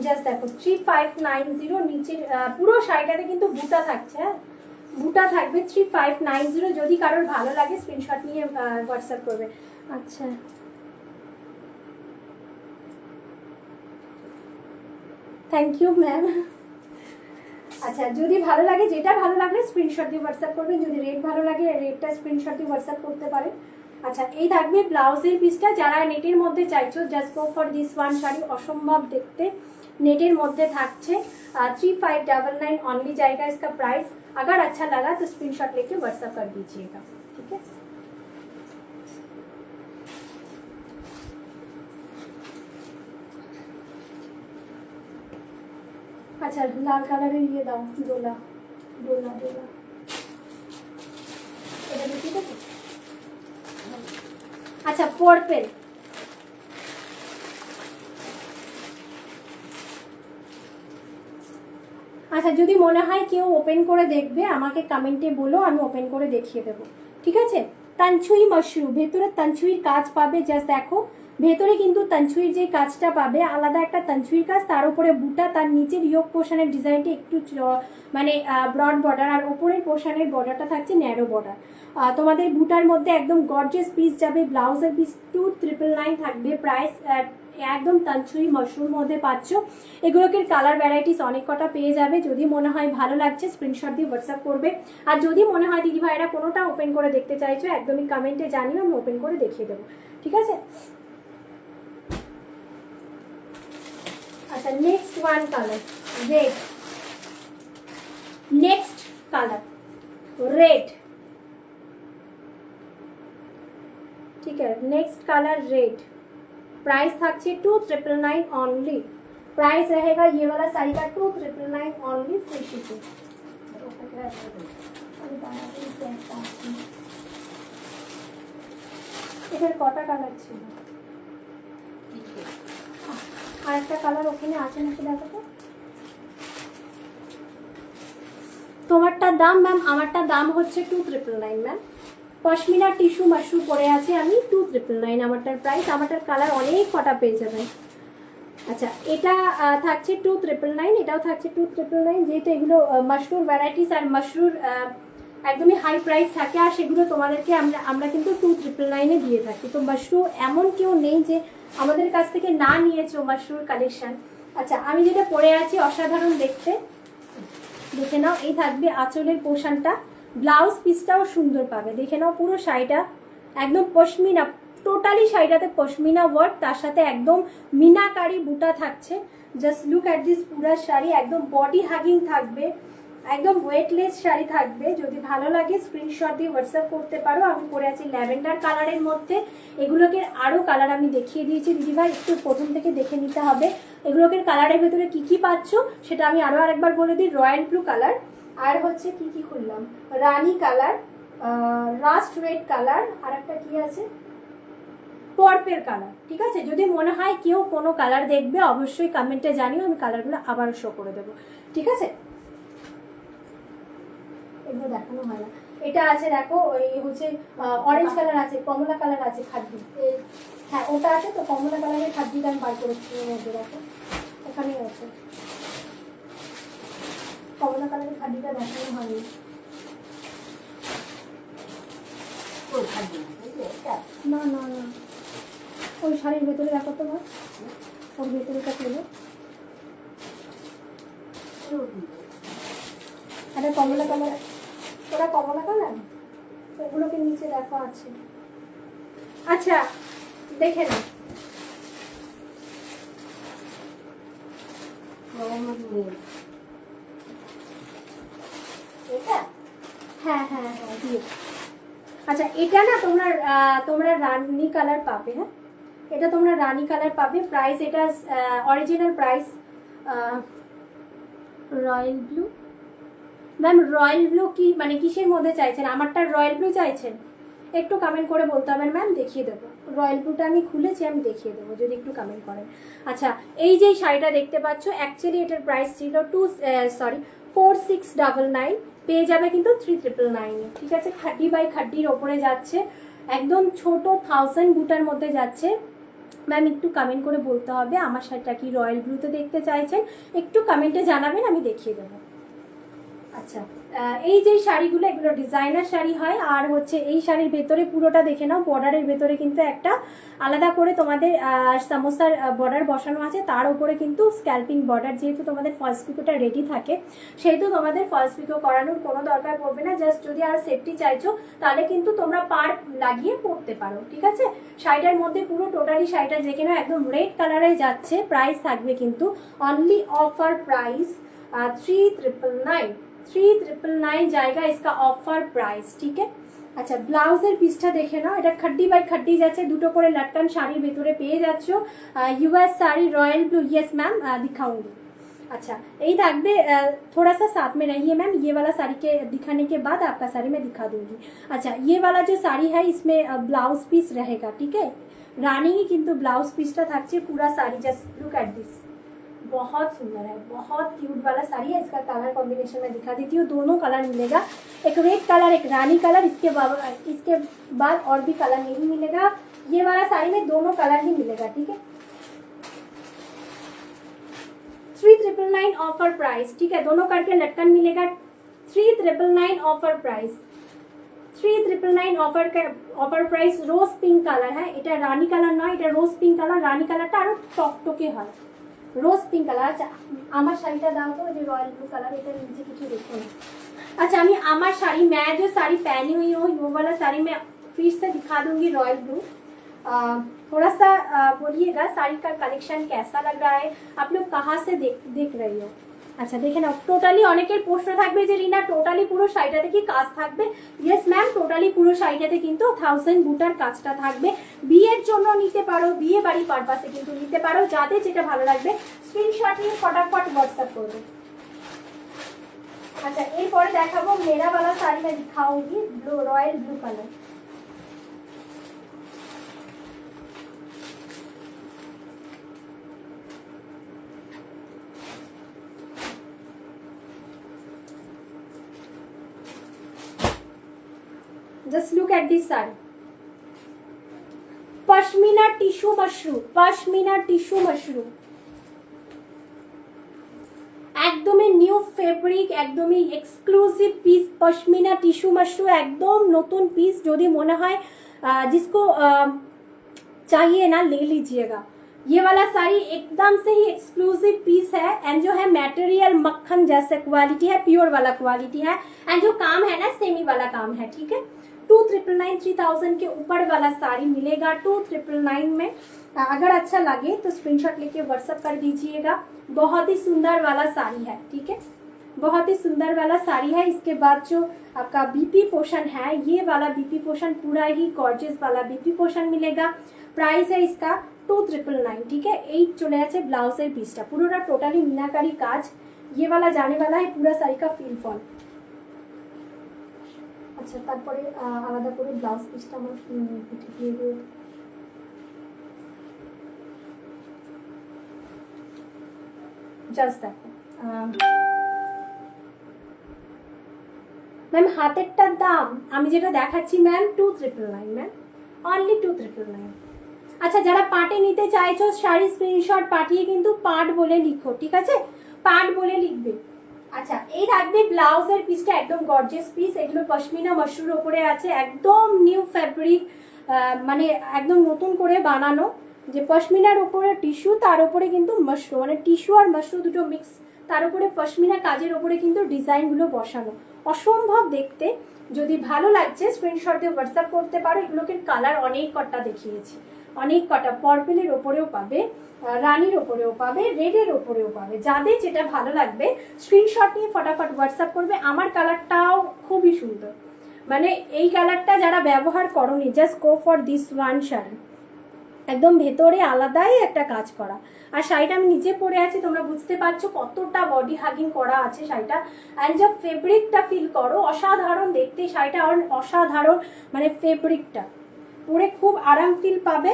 জাস্ট দেখো 3590, নিচের পুরো শাড়িটাতে কিন্তু বুটা থাকছে, হ্যাঁ বুটা থাকবে, 3590। যদি কারোর ভালো লাগে স্ক্রিনশট নিয়ে হোয়াটসঅ্যাপ করবে। আচ্ছা থ্যাংক ইউ ম্যাম। আচ্ছা যদি ভালো লাগে, যেটা ভালো লাগলে স্ক্রিনশট দিয়ে হোয়াটসঅ্যাপ করবেন, যদি রেট ভালো লাগে রেটটা স্ক্রিনশট দিয়ে হোয়াটসঅ্যাপ করতে পারেন। আচ্ছা এই থাকবে ব্লাউজের পিসটা, যারা নেটের মধ্যে চাইছো just go for this one. Sari অসম্ভব দেখতে, नेटेर मध्य থাকছে 3599 ऑनली जाएगा इसका प्राइस। अगर अच्छा लगा तो स्क्रीनशॉट लेके व्हाट्सएप कर दीजिएगा, ठीक है। अच्छा लाल कलर ये दाओ, डोला डोला डोला ठीक है। अच्छा पर्पल, আচ্ছা যদি মনে হয় কেউ ওপেন করে দেখবে আমাকে কমেন্টে বলো, আমি ওপেন করে দেখিয়ে দেবো, ঠিক আছে। তানচুই মাশরুম, ভেতরে তানচুইর কাজ পাবে, জাস্ট দেখো ভেতরে কিন্তু তানচুইর যে কাজটা পাবে আলাদা একটা তানচুইর কাজ, তার উপরে বুটা, তার নিচের ইয়োক পোর্শনের ডিজাইনটা একটু মানে ব্রড বর্ডার, আর উপরের পোর্শনের বর্ডারটা থাকছে ন্যারো বর্ডার। তোমাদের বুটার মধ্যে একদম গর্জিয়াস পিস যাবে। ব্লাউজের পিস 2999 থাকবে। প্রাইস একদম তানচুই মাশরুম মধ্যে পাচ্ছ। এগুলোকে কালার ভ্যারাইটিস অনেক কটা পেয়ে যাবে। যদি মনে হয় ভালো লাগছে স্ক্রিনশট দিয়ে হোয়াটসঅ্যাপ করবে, আর যদি মনে হয় দিদি ভাইরা কোনোটা ওপেন করে দেখতে চাইছো একদমই কমেন্টে জানিও, আমি ওপেন করে দেখিয়ে দেবো, ঠিক আছে? আচ্ছা, next one colour red. Next colour red, ठीक है। नेक्स्ट कलर रेड, प्राइस থাকছে 2999 ओनली। प्राइस रहेगा ये वाला साड़ी का 2999 ओनली, फ्री शिपिंग। এটার কটা কালার ছিল? আর একটা কালার ওখানে আছে নাকি দেখো তো। তোমারটার দাম ম্যাম, আমারটার দাম হচ্ছে 2999 ম্যাম। পশমিনা টিস্যু মাশরুম পরে আছে আমি, 2999 আমারটার প্রাইস। আমারটার কালার অনেক কটা পেয়ে যাবেন। আচ্ছা, এটা থাকছে 2999, এটাও থাকছে 2999। যেহেতু এগুলো মাশরুম ভ্যারাইটিস আর মাশরুম একদমই হাই প্রাইস থাকে, আর সেগুলো তোমাদেরকে আমরা কিন্তু 2999 দিয়ে থাকি। তো মাশরুম এমন কেউ নেই যে আমাদের কাছ থেকে না নিয়েছো মাশরুম কালেকশন। আচ্ছা, আমি যেটা পরে আছি অসাধারণ দেখতে, দেখে নাও। এই থাকবে আঁচলের পোর্শনটা, ব্লাউজ পিসটাও সুন্দর পাবে। দেখে নাও পুরো শাড়িটা একদম পশমিনা, টোটালি শাড়িটাতে পশমিনা ওয়ার্ক, তার সাথে একদম মিনাকারি বুটা থাকছে। জাস্ট লুক অ্যাট দিস পুরা শাড়ি, একদম বডি হাগিং থাকবে, একদম ওয়েটলেস শাড়ি থাকবে। যদি ভালো লাগে স্ক্রিনশট দিয়ে হোয়াটসঅ্যাপ করতে পারো। আমি পরে আছি ল্যাভেন্ডার কালারের মধ্যে। এগুলোকে আরও কালার আমি দেখিয়ে দিয়েছি দিদিভাই, একটু প্রথম থেকে দেখে নিতে হবে। এগুলোকে কালারের ভেতরে কি কি পাচ্ছ সেটা আমি আরও আরেকবার বলে দিই। রয়্যাল ব্লু কালার, আর হচ্ছে কি কি খুললাম, রানী কালার, রাস্ট রেড কালার, আর একটা কি আছে পার্পল কালার, ঠিক আছে? যদি মনে হয় কেউ কোনো কালার দেখবে অবশ্যই কমেন্টে জানিও, আমি কালারগুলো আবারও শো করে দেবো, ঠিক আছে? এগুলো দেখানো হয় না। এটা আছে দেখো, ওই হচ্ছে অরেঞ্জ কালার আছে, কমলা কালার আছে, খাদ্দি। হ্যাঁ, ওটা আছে তো, কমলা কালারের খাদ্দিটা আমি বার করেছি মধ্যে, দেখো এখানেই আছে। কমলা কালারের খাদ্দিটা দেখানো হয়নি। না না না, ওই শাড়ির ভেতরে দেখো তো ভাই, ওর ভেতরেটা পেলো। একটা কমলা কালার, ওরা কমলা কালার, ওগুলোকে নিচে দেখো আছে। আচ্ছা, দেখে না, হ্যাঁ হ্যাঁ হ্যাঁ দিয়ে। আচ্ছা, এটা না তোমরা রানী কালার পাবে। হ্যাঁ, এটা তোমরা রানী কালার পাবে। প্রাইস এটা original price royal blue. Ma'am royal blue কি মানে কিসের মধ্যে চাইছেন? আমারটা রয়্যাল ব্লু চাইছেন? একটু কমেন্ট করে বলতে হবে ম্যাম, দেখিয়ে দেবো। রয়্যাল ব্লুটা আমি খুলেছি, আমি দেখিয়ে দেবো যদি একটু কমেন্ট করেন। আচ্ছা, এই যে শাড়িটা দেখতে পাচ্ছ, অ্যাকচুয়ালি এটার প্রাইস ছিল 4699, পেয়ে যাবে কিন্তু 3999, ঠিক আছে? খাড্ডি বাই খাড্ডির ওপরে যাচ্ছে, একদম ছোট 1000 বুটার মধ্যে যাচ্ছে। ম্যাম একটু কমেন্ট করে বলতে হবে আমার শাড়িটা কি রয়্যাল ব্লুতে দেখতে চাইছেন, একটু কমেন্টে জানাবেন, আমি দেখিয়ে দেবো। আচ্ছা, এই যে শাড়িগুলো এগুলো ডিজাইনার শাড়ি হয়। আর হচ্ছে এই শাড়ির ভেতরে পুরোটা দেখে নাও, বর্ডারের ভেতরে কিন্তু একটা আলাদা করে তোমাদের সামোসার বর্ডার বসানো আছে, তার উপরে কিন্তু স্ক্যাল্পিং বর্ডার। যেহেতু তোমাদের ফলস পিকোটা রেডি থাকে, সেহেতু তোমাদের ফলস পিকো করানোর কোনো দরকার পড়বে না। জাস্ট যদি আর সেফটি চাইছো তাহলে কিন্তু তোমরা পার লাগিয়ে পরতে পারো, ঠিক আছে? শাড়িটার মধ্যে পুরো টোটালি শাড়িটা দেখে নাও একদম রেড কালারে যাচ্ছে। প্রাইস থাকবে কিন্তু অনলি অফার প্রাইস 3999 जाएगा इसका ऑफर प्राइस, ठीक है? আচ্ছা, ব্লাউজের পিসটা দেখে নাও, এটা খাড্ডি বাই খাড্ডি যাচ্ছে, দুটো করে লটকান শাড়ির ভেতরে পেয়ে যাচ্ছ। US sari royal blue, yes ma'am दिखाऊंगी। अच्छा, यही থাকবে। थोड़ा सा साथ में रहिए मैम, ये वाला साड़ी के दिखाने के बाद आपका साड़ी मैं दिखा दूंगी। अच्छा, ये वाला जो साड़ी है इसमें ब्लाउज पीस रहेगा, ठीक है? रानी ही किंतु ब्लाउज पीसটা থাকছে पूरा sari. Just look at this, बहुत सुंदर है, बहुत क्यूट वाला साड़ी है। इसका कलर कॉम्बिनेशन मैं दिखा देती हूँ, दोनों कलर मिलेगा, एक रेड कलर एक रानी कलर। इसके बाद और भी कलर नहीं मिलेगा। ये वाला साड़ी में दोनों कलर ही मिलेगा, ठीक है। 3999 ऑफर प्राइस, ठीक है, दोनों करके लटकन मिलेगा 3999 ऑफर प्राइस। 3999 offer price. রোজ পিঙ্ক কালার, হ্যাঁ এটা রানী কালার নয়, এটা রোজ পিঙ্ক কালার। রানী কালারটা আরো টকটকে হয়, রোজ পিঙ্ক কালার। আচ্ছা আমার শাড়িটা দাও তো, যে রয়্যাল ব্লू कलर, এটা নিচে কিছু দেখো না। अच्छा আমি আমার শাড়ি, मैं जो साड़ी पहनी हुई हूँ वो वाला साड़ी मैं फिर से दिखा दूंगी, रॉयल ब्लू। थोड़ा सा बोलिएगा साड़ी का कलेक्शन कैसा लग रहा है, आप लोग कहाँ से देख रही हो। আচ্ছা দেখে নাও। টোটালি অনেকের প্রশ্ন থাকবে যে রিনা টোটালি পুরো শাড়িটাতে কি কাজ থাকবে। ইয়েস ম্যাম, টোটালি পুরো শাড়িটাতে কিন্তু 1000 বুটার কাজটা থাকবে। বিয়ের জন্য নিতে পারো, বিয়ে বাড়ি পারপাসে কিন্তু নিতে পারো, যাদের যেটা ভালো লাগবে স্ক্রিনশট নিয়ে ফটাফট হোয়াটসঅ্যাপ করবে। আচ্ছা এরপরে দেখাবো মেরা वाला শাড়ি मैं दिखाऊंगी, blue royal blue colour. Just look at this saree, pashmina tissue mushroom, pashmina tissue mushroom, একদমই নিউ ফেব্রিক, একদমই exclusive piece, pashmina tissue mushroom, একদম নতুন পিস। যদি মনে হয় जिसको चाहिए ना ले लीजिएगा। ये वाला साड़ी एकदम से ही एक्सक्लूसिव पीस है, एंड जो है मटेरियल मक्खन जैसे क्वालिटी है, प्योर वाला क्वालिटी है, एंड जो काम है ना सेमी वाला काम है, ठीक है। 2999 3000 के ऊपर वाला साड़ी मिलेगा 2999 में। अगर अच्छा लगे तो स्क्रीनशॉट लेके व्हाट्सएप कर दीजिएगा। बहुत ही सुंदर वाला साड़ी है, ठीक है, बहुत ही सुंदर वाला साड़ी है। इसके बाद जो आपका बीपी पोर्शन है, ये वाला बीपी पोर्शन पूरा ही गॉर्जियस वाला बीपी पोर्शन मिलेगा। प्राइस है इसका 2999, ठीक है। 8 চলে আছে ব্লাউজের পিসটা, পুরোটা টোটালি মিনাকারি কাজ। ये वाला जाने वाला है पूरा साड़ी का फील फॉल। আচ্ছা তারপরে আলাদা করে ব্লাউজ পিসটা আমার দিয়ে দিও। জাস্ট দেখো ম্যাম, হাতেরটার দাম আমি যেটা দেখাচ্ছি ম্যাম 2999 ম্যাম, অনলি 2999। আচ্ছা যারা পাটে নিতে চাইছো শাড়ি স্ক্রিনশট পাঠিয়ে কিন্তু পাট বলে লিখো, ঠিক আছে, পাট বলে লিখবে। আচ্ছা এই থাকবে ব্লাউজের পিসটা, একদম গর্জিয়াস পিস। এগুলো পশমিনা মাশরুর ওপরে আছে, একদম নিউ ফ্যাব্রিক, মানে একদম নতুন করে বানানো। যে পশমিনার উপরে টিস্যু, তার উপরে কিন্তু মাশরু, মানে টিস্যু আর মাশরু দুটো মিক্স, তার উপরে পশমিনা কাজের উপরে কিন্তু ডিজাইনগুলো বসানো, অসম্ভব দেখতে। যদি ভালো লাগছে স্ক্রিনশট দিয়ে হোয়াটসঅ্যাপ করতে পারো। এগুলোকে কালার অনেক কটা দেখিয়েছি, অনেক কটা। পার্পেলের ওপরেও পাবে, রানীর ওপরেও পাবে, রেডের ওপরেও পাবে। যাদের যেটা ভালো লাগবে স্ক্রিনশট নিয়ে ফটাফট হোয়াটসঅ্যাপ করবে। আমার কালারটাও খুবই সুন্দর, মানে এই কালারটা যারা ব্যবহার করোনি, just go for this one sari. একদম ভেতরে আলাদাই একটা কাজ করা। আর শাড়িটা আমি নিজে পরে আছি, তোমরা বুঝতে পারছো কতটা বডি হাগিং করা আছে শাড়িটা। অ্যান্ড যা ফেব্রিকটা ফিল করো, অসাধারণ দেখতে শাড়িটা, অসাধারণ মানে ফেব্রিকটা পরে খুব আরাম ফিল পাবে।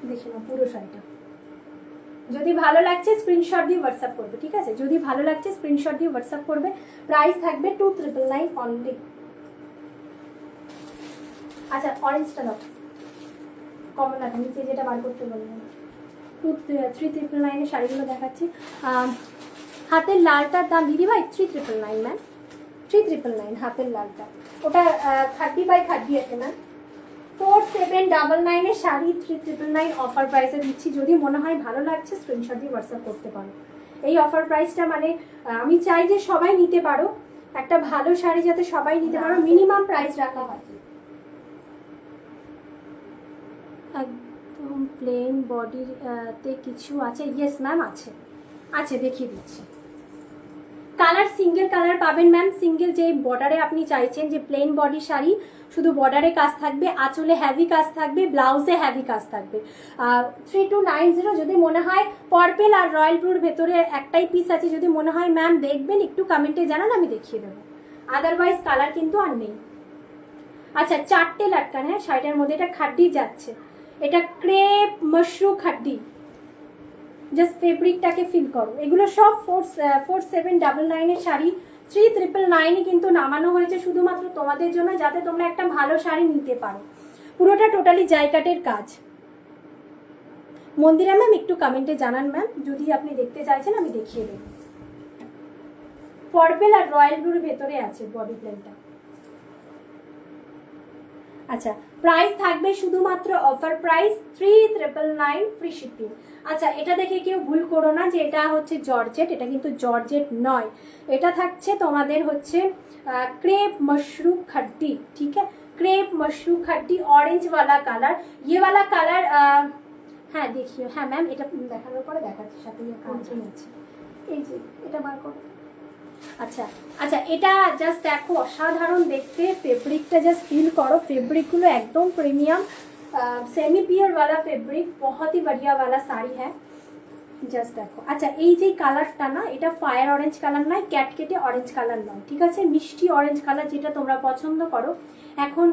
দেখে নাও পুরো শাড়িটা। যদি ভালো লাগছে স্ক্রিনশট দিয়ে হোয়াটসঅ্যাপ করবে, ঠিক আছে, যদি ভালো লাগছে স্ক্রিনশট দিয়ে হোয়াটসঅ্যাপ করবে। প্রাইস থাকবে 2999 অনলি। আচ্ছা অরেঞ্জটা দাও, কমলাটা নিচে যেটা বার করতে বললাম। 3999 শাড়িগুলো দেখাচ্ছি। হাতের লালটার দাম দিদিভাই 3999 ম্যাম, 3999 হাতের লালটা। ওটা 30x30 আছে ম্যাম। 4799 শাড়ি 3999 অফার প্রাইসে দিচ্ছি। যদি মনে হয় ভালো লাগছে স্ক্রিনশট দিয়ে হোয়াটসঅ্যাপ করতে পারো। এই অফার প্রাইসটা মানে আমি চাই যে সবাই নিতে পারো, একটা ভালো শাড়ি যাতে সবাই নিতে পারো, মিনিমাম প্রাইস রাখা হয়। একদম প্লেন বডির তে কিছু আছে? ইয়েস ম্যাম আছে, আছে দেখিয়ে দিচ্ছি। কালার সিঙ্গেল কালার পাবেন ম্যাম। সিঙ্গেল যে বর্ডারে আপনি চাইছেন যে প্লেন বডি শাড়ি, শুধু বর্ডারে কাজ থাকবে, আঁচলে হ্যাভি কাজ থাকবে, ব্লাউজে হ্যাভি কাজ থাকবে। 3290। যদি মনে হয় পার্পেল আর রয়্যাল ব্লুর ভেতরে একটাই পিস আছে, যদি মনে হয় ম্যাম দেখবেন একটু কমেন্টে জানান, আমি দেখিয়ে দেবো। আদারওয়াইজ কালার কিন্তু আর নেই। আচ্ছা 4টে লাটকান, হ্যাঁ শাড়িটার মধ্যে এটা খাড্ডি যাচ্ছে, এটা ক্রেপ মাশরু খাড্ডি। জাস্ট ফেব্রিকটাকে ফিল করো। এগুলো সব 4799 শাড়ি, 3999 কিন্তু নামানো হয়েছে শুধুমাত্র তোমাদের জন্য, যাতে তোমরা একটা ভালো শাড়ি নিতে পারো। পুরোটা টোটালি জায়কাটের কাজ। মন্দিরা ম্যাম একটু কমেন্টে জানান ম্যাম, যদি আপনি দেখতে চাইছেন আমি দেখিয়ে দেব। পার্পল আর রয়্যাল ব্লুর ভেতরে আছে বডি প্লেনটা। আচ্ছা, প্রাইস থাকবে শুধুমাত্র অফার প্রাইস 3999 ফ্রি শিপিং। আচ্ছা, এটা দেখে কেউ ভুল করো না যে এটা হচ্ছে জর্জেট, এটা কিন্তু জর্জেট নয়। এটা থাকছে তোমাদের হচ্ছে ক্রেপ मशरूम खड्डी, ठीक है, क्रेप मशरूम खड्डी ऑरेंज वाला कलर, ये वाला कलर। হ্যাঁ দেখিও, হ্যাঁ ম্যাম এটা দেখানোর পরে দেখাচ্ছি, সাথে কাঞ্চন আছে এই যে এটা বার করো। আচ্ছা আচ্ছা, এটা জাস্ট দেখো অসাধারণ দেখতে, ফেব্রিকটা জাস্ট ফিল করো, ফেব্রিকগুলো একদম প্রিমিয়াম सेमी प्योर वाला फैब्रिक, बहुत ही बढ़िया वाला साड़ी है। জাস্ট দেখো। আচ্ছা, এই যে কালারটা না, এটা ফায়ার অরেঞ্জ কালার নয়, ক্যাটকেটে অরেঞ্জ কালার নয়, ঠিক আছে, মিষ্টি অরেঞ্জ কালার যেটা তোমরা পছন্দ করো। এখন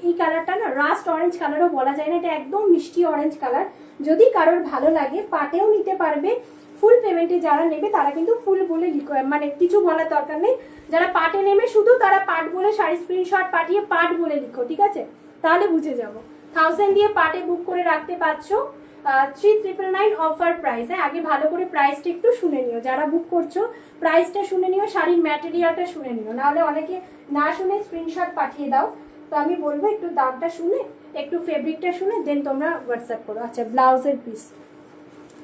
এই কালারটা না রাস্ট অরেঞ্জ কালারও বলা যায় না, এটা একদম মিষ্টি অরেঞ্জ কালার। যদি কারোর ভালো লাগে পাটেও নিতে পারবে। ফুল পেমেন্টে যারা নেবে তারা কিন্তু ফুল বলে লিখো, মানে কিছু বলার দরকার নেই। যারা পাটে নেবে শুধু তারা পাট বলে শাড়ি স্ক্রিনশট পাঠিয়ে পাট বলে লিখো, ঠিক আছে, তাহলে বুঝে যাবো। 1000 দিয়ে পাটে বুক করে রাখতে পারছো। 3999 অফার প্রাইস। হ্যাঁ, আগে ভালো করে প্রাইসটা একটু শুনে নিও, যারা বুক করছো প্রাইসটা শুনে নিও, শাড়ির ম্যাটেরিয়ালটা শুনে নিও, নাহলে অনেকে না শুনে স্ক্রিনশট পাঠিয়ে দাও। তো আমি বলবো একটু দামটা শুনে, একটু ফেব্রিকটা শুনে দেন তোমরা হোয়াটসঅ্যাপ করো। আচ্ছা, ব্লাউজের পিস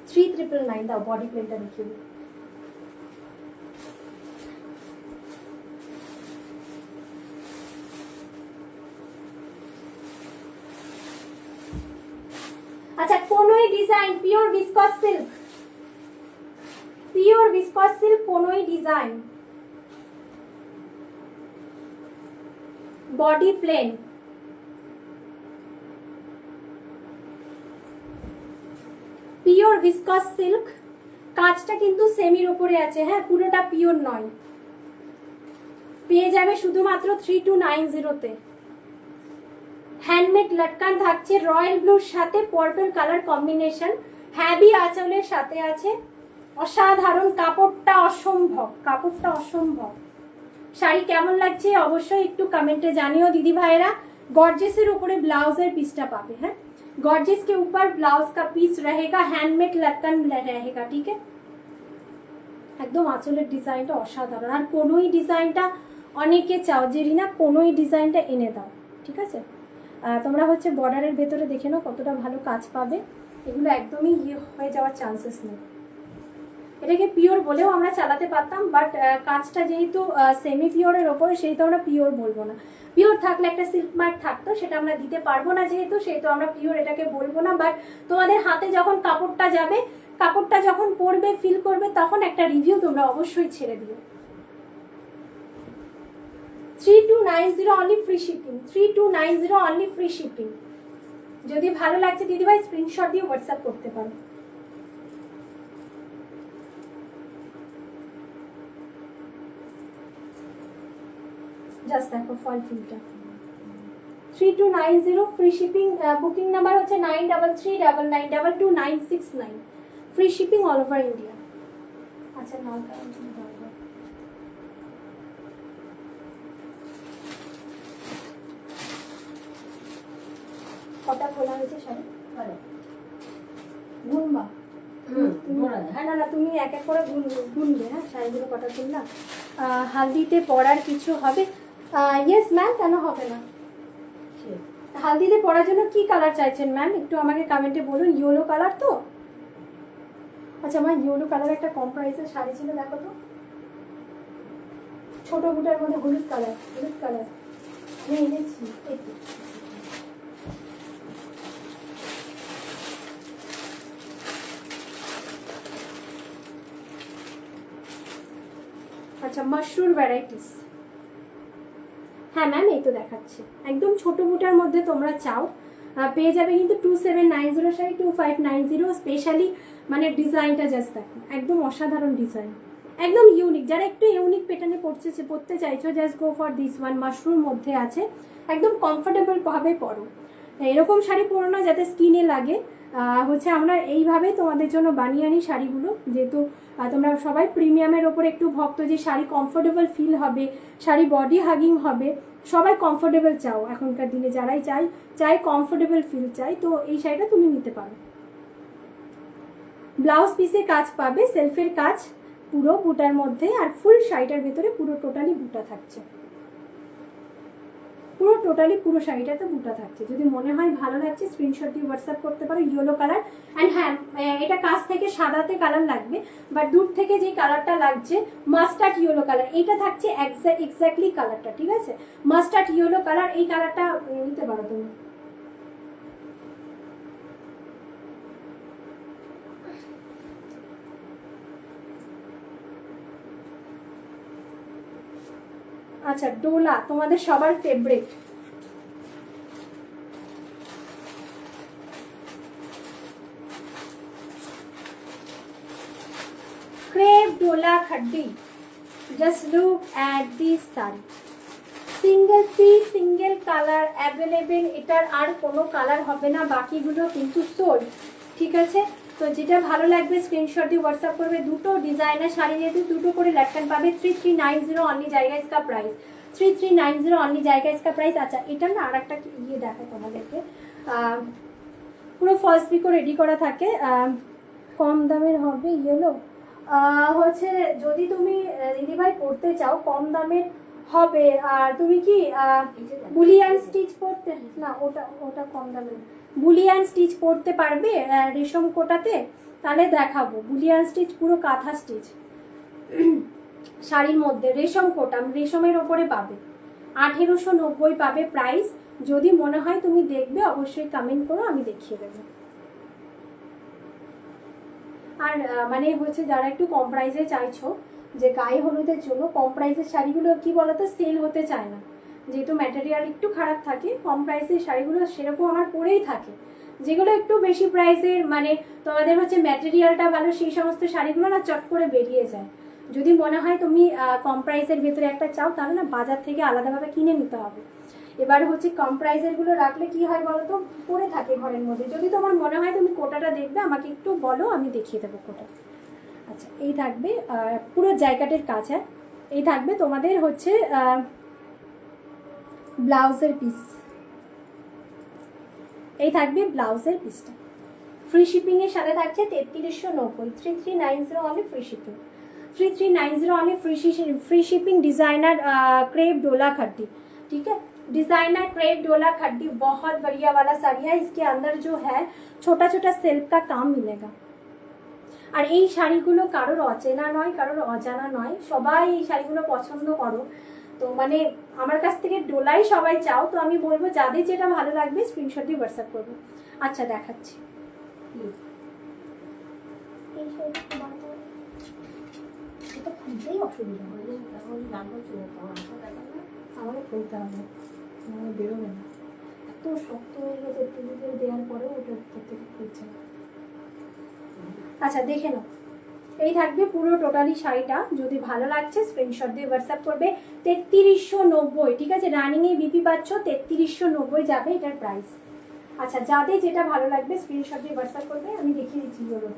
3999 দাও, বডি প্লেনটা দেখিয়ে দিই। আচ্ছা, কোনোই design pure viscose silk, pure viscose silk কোনোই design, body plain, pure viscose silk. কাজটা কিন্তু সেমির উপরে আছে, হ্যাঁ পুরোটা পিওর নয়। পেয়ে যাবে শুধুমাত্র 3290 তে। হ্যান্ডমেড লটকান থাকছে রয়্যাল ব্লুর সাথে পার্পল কালার কম্বিনেশন, হ্যাভি আঁচলের সাথে আছে। অসাধারণ, কাপড়টা অসম্ভব, কাপড়টা অসম্ভব। শাড়ি কেমন লাগছে অবশ্যই একটু কমেন্টে জানিও দিদি ভাইরা। গর্জেসের উপরে ব্লাউজের পিসটা পাবে, হ্যাঁ गॉर्जेस के ऊपर ब्लाउज का पीस रहेगा, हैंडमेड लटकन रहेगा, ठीक है। একদম আঁচলের ডিজাইনটা অসাধারণ। আর কোনোই ডিজাইনটা অনেকে চাও যে রিনা কোনোই ডিজাইনটা এনে দাও, ঠিক আছে। তোমরা হচ্ছে বর্ডারের ভেতরে দেখে নাও কতটা ভালো কাজ পাবে। এগুলো একদমই হয়ে যাওয়ার চান্সেস নেই। এটাকে পিওর বলেও আমরা চালাতে পারতাম, বাট কাজটা যেহেতু সেমি পিওরের ওপরে সেহেতু আমরা পিওর বলবো না। পিওর থাকলে একটা সিল্ক মার্ক থাকতো, সেটা আমরা দিতে পারবো না যেহেতু, সেহেতু আমরা পিওর এটাকে বলবো না। বাট তোমাদের হাতে যখন কাপড়টা যাবে, কাপড়টা যখন পরবে ফিল করবে, তখন একটা রিভিউ তোমরা অবশ্যই ছেড়ে দিও। 3290 only free shipping, 3290 only free shipping. যদি ভালো লাগছে দিদিভাই স্ক্রিনশট দিয়ে হোয়াটসঅ্যাপ করতে পারো। জাস্ট দেখো ফল ফিলটা 3290 ফ্রি শিপিং। বুকিং নাম্বার হচ্ছে 9339922969, free shipping all over India. আচ্ছা নাও কটা খোলা হয়েছে শাড়ি গুনবা? না না, তুমি এক এক করে গুনবে, হ্যাঁ শাড়িগুলো কটা খুললাম। হালদিতে পরার কিছু হবে? ইয়েস ম্যাম, কেন হবে না। হালদিতে পরার জন্য কি কালার চাইছেন ম্যাম একটু আমাকে কমেন্টে বলুন। ইয়েলো কালার তো? আচ্ছা আমার ইয়েলো কালার একটা কম প্রাইসের শাড়ি ছিল, দেখো তো, ছোট বুটার মধ্যে হলুদ কালার, হলুদ কালার আমি এনেছি। আচ্ছা মাশরুম ভ্যারাইটিস, হ্যাঁ ম্যাম এই তো দেখাচ্ছে। একদম ছোট বুটার মধ্যে তোমরা চাও পেয়ে যাবে কিন্তু 2790 শাড়ি 2590। স্পেশালি মানে ডিজাইনটা জাস্ট দেখো, একদম অসাধারণ ডিজাইন, একদম ইউনিক। যারা একটু ইউনিক প্যাটার্নে পড়তে চাইছো, just go for this one. Mushroom মধ্যে আছে, একদম কমফোর্টেবল ভাবে পরো। এরকম শাড়ি পরো না যাতে স্কিনে লাগে, হচ্ছে আমরা এইভাবেই তোমাদের জন্য বানিয়ে আনি শাড়িগুলো, যেহেতু তোমরা সবাই প্রিমিয়ামের ওপর একটু ভক্ত, যে শাড়ি কমফোর্টেবল ফিল হবে, শাড়ি বডি হাগিং হবে, সবাই কমফোর্টেবল চাও এখনকার দিনে, যারাই চাই কমফোর্টেবল ফিল চাই, তো এই শাড়িটা তুমি নিতে পারো। ব্লাউজ পিসে কাজ পাবে, সেলফের কাজ পুরো বুটার মধ্যে, আর ফুল শাড়িটার ভেতরে পুরো টোটালি বুটা থাকছে, পুরো শাড়িটাতে বুটা থাকছে। যদি মনে হয় ভালো লাগছে স্ক্রিনশট দিয়ে হোয়াটসঅ্যাপ করতে পারো। ইয়েলো কালার, অ্যান্ড হ্যাঁ এটা কাছ থেকে সাদাতে কালার লাগবে, বাট দূর থেকে যে কালারটা লাগছে মাস্টার্ড ইয়েলো কালার, এইটা থাকছে এক্স্যাক্টলি কালারটা, ঠিক আছে, মাস্টার্ড ইয়েলো কালার, এই কালারটা নিতে পারো তুমি। আচ্ছা, ডোলা তোমাদের সবার ফেভারিট, ক্রেপ ডোলা খাড্ডি। Just look at this sari, single piece single colour available, এটার আর কোনো কালার হবে না, বাকিগুলো কিন্তু সোল্ড, ঠিক আছে। তো যেটা ভালো লাগবে স্ক্রিনশট দিয়ে হোয়াটসঅ্যাপ করবে। দুটো ডিজাইনার শাড়ি, যেহেতু দুটো করে লেফটেন পাবে, 3390 অনলি, জায়গা ইসকা প্রাইস 3390 অনলি, জায়গা ইসকা প্রাইস। আচ্ছা, এটা না আর একটা ইয়ে দেখায় তোমাদেরকে, পুরো ফার্স্ট পিকও রেডি করা থাকে, কম দামের হবে ইয়েলো, হচ্ছে যদি তুমি দিদিভাই পড়তে চাও কম দামের হবে। আর তুমি কি বুলিয়ান স্টিচ পরতে, না ওটা কম দামের, বুলিয়ান স্টিচ পরতে পারবে রেশম কোটাতে, তাহলে দেখাবো। বুলিয়ান স্টিচ পুরো কাঁথা স্টিচ শাড়ির মধ্যে, রেশম কোটা, রেশমের ওপরে পাবে, 1890 পাবে প্রাইস। যদি মনে হয় তুমি দেখবে অবশ্যই কমেন্ট করো, আমি দেখিয়ে দেবো। আর মানে হচ্ছে যারা একটু কম প্রাইসে চাইছো, যে গায়ে হলুদের জন্য কম প্রাইসের শাড়িগুলো কি বলতো সেল হতে চায় না, যেহেতু ম্যাটেরিয়াল একটু খারাপ থাকে, কম প্রাইসের শাড়িগুলো সেরকম আমার পরেই থাকে। যেগুলো একটু বেশি প্রাইসের, মানে তোমাদের হচ্ছে ম্যাটেরিয়ালটা ভালো, সেই সমস্ত শাড়িগুলো না চট করে বেরিয়ে যায়। যদি মনে হয় তুমি কম প্রাইসের ভেতরে একটা চাও, তাহলে না বাজার থেকে আলাদাভাবে কিনে নিতে হবে। এবার হচ্ছে কম প্রাইসের গুলো রাখলে কি হয় বলতো, পরে থাকে ঘরের মধ্যে। যদি তোমার মনে হয় তুমি কোটাটা দেখবে, আমাকে একটু বলো, আমি দেখিয়ে দেবো কোটা। আচ্ছা, এই থাকবে পুরো জায়গাটার কাজ, হ্যাঁ, এই থাকবে তোমাদের হচ্ছে ব্লাউজের পিস, এই থাকবে ব্লাউজের পিসটা। ফ্রি শিপিং এর সাথে থাকছে 3390, 3390 only free shipping, 3390 only free shipping. Designer crepe डोला खड्डी, ठीक है, डिजाइनर क्रेप डोला खड्डी बहुत बढ़िया वाला साड़ी है। इसके अंदर जो है छोटा छोटा सेल्फ का काम मिलेगा। আর এই শাড়িগুলো কারোর অচেনা নয়, কারোর অজানা নয়, সবাই এই শাড়িগুলো পছন্দ করো। তো মানে আমার কাছ থেকে ডোলাই সবাই চাও, তো আমি বলবো যাদের যেটা ভালো লাগবে স্ক্রিনশট দিয়ে হোয়াটসঅ্যাপ করবো। আচ্ছা, দেখাচ্ছি। এই শাড়িটা এটা খুঁজতেই অসুবিধা হয়, আমাকে খুলতে হবে, আমার বেরোবে না, এত শক্ত হয়ে গেছে টিভিতে দেওয়ার পরেও ওটা থেকে খুলছে না। আচ্ছা, দেখে নাও, এই থাকবে পুরো টোটালি শাড়িটা। যদি ভালো লাগছে স্ক্রিনশট দিয়ে হোয়াটসঅ্যাপ করবে। 3390, ঠিক আছে, রানিং এ বিপি পাচ্ছ, 3390 যাবে এটার প্রাইস। আচ্ছা, যাদের যেটা ভালো লাগবে স্ক্রিনশট দিয়ে হোয়াটসঅ্যাপ করবে, আমি দেখিয়ে দিচ্ছি ওটা।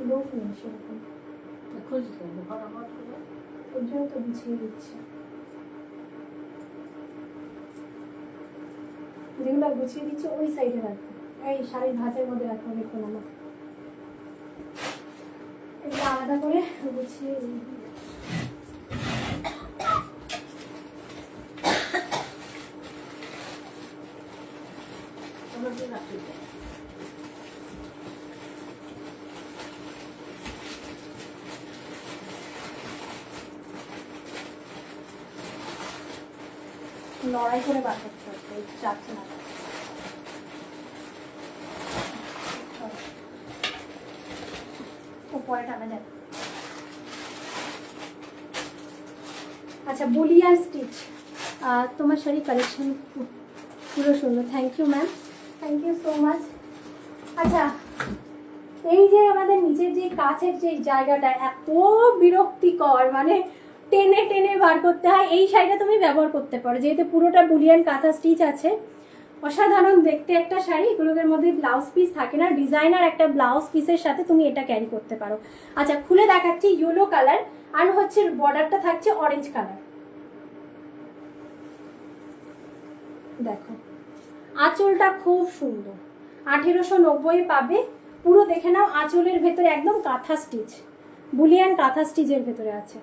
লোক নেই সেরকম, ওর জন্য তো গুছিয়ে দিচ্ছে, যেগুলো গুছিয়ে দিচ্ছে ওই সাইডে রাখবো, এই শাড়ির ভাঁজের মধ্যে রাখবো। দেখুন আমার এগুলো আলাদা করে গুছিয়ে লড়াই করে বার করতে হচ্ছে, চাচ্ছে না। পরে টানা যাবে। আচ্ছা, বুলিয়ান স্টিচ, তোমার শাড়ি কালেকশন পুরো সুন্দর, thank you ma'am, thank you so much. আচ্ছা, এই যে আমাদের নিচের যে কাছের যে জায়গাটা এত বিরক্তিকর, মানে টেনে টেনে বার করতে হয়। এই শাড়িটা তুমি ব্যবহার করতে পারো, যেহেতু পুরোটা বুলিয়ান কাঁথা স্টিচ আছে। অসাধারণ দেখতে একটা শাড়ি, এগুলোর মধ্যে ব্লাউজ পিস থাকে না, ডিজাইনার একটা ব্লাউজ পিসের সাথে তুমি এটা ক্যারি করতে পারো। আচ্ছা খুলে দেখাচ্ছি, ইয়েলো কালার আর হচ্ছে বর্ডারটা থাকছে অরেঞ্জ কালার। দেখো আঁচলটা খুব সুন্দর, 1890 পাবে। পুরো দেখে নাও, আঁচলের ভেতরে একদম কাঁথা স্টিচ, বুলিয়ান কাঁথা স্টিচের ভেতরে আছে।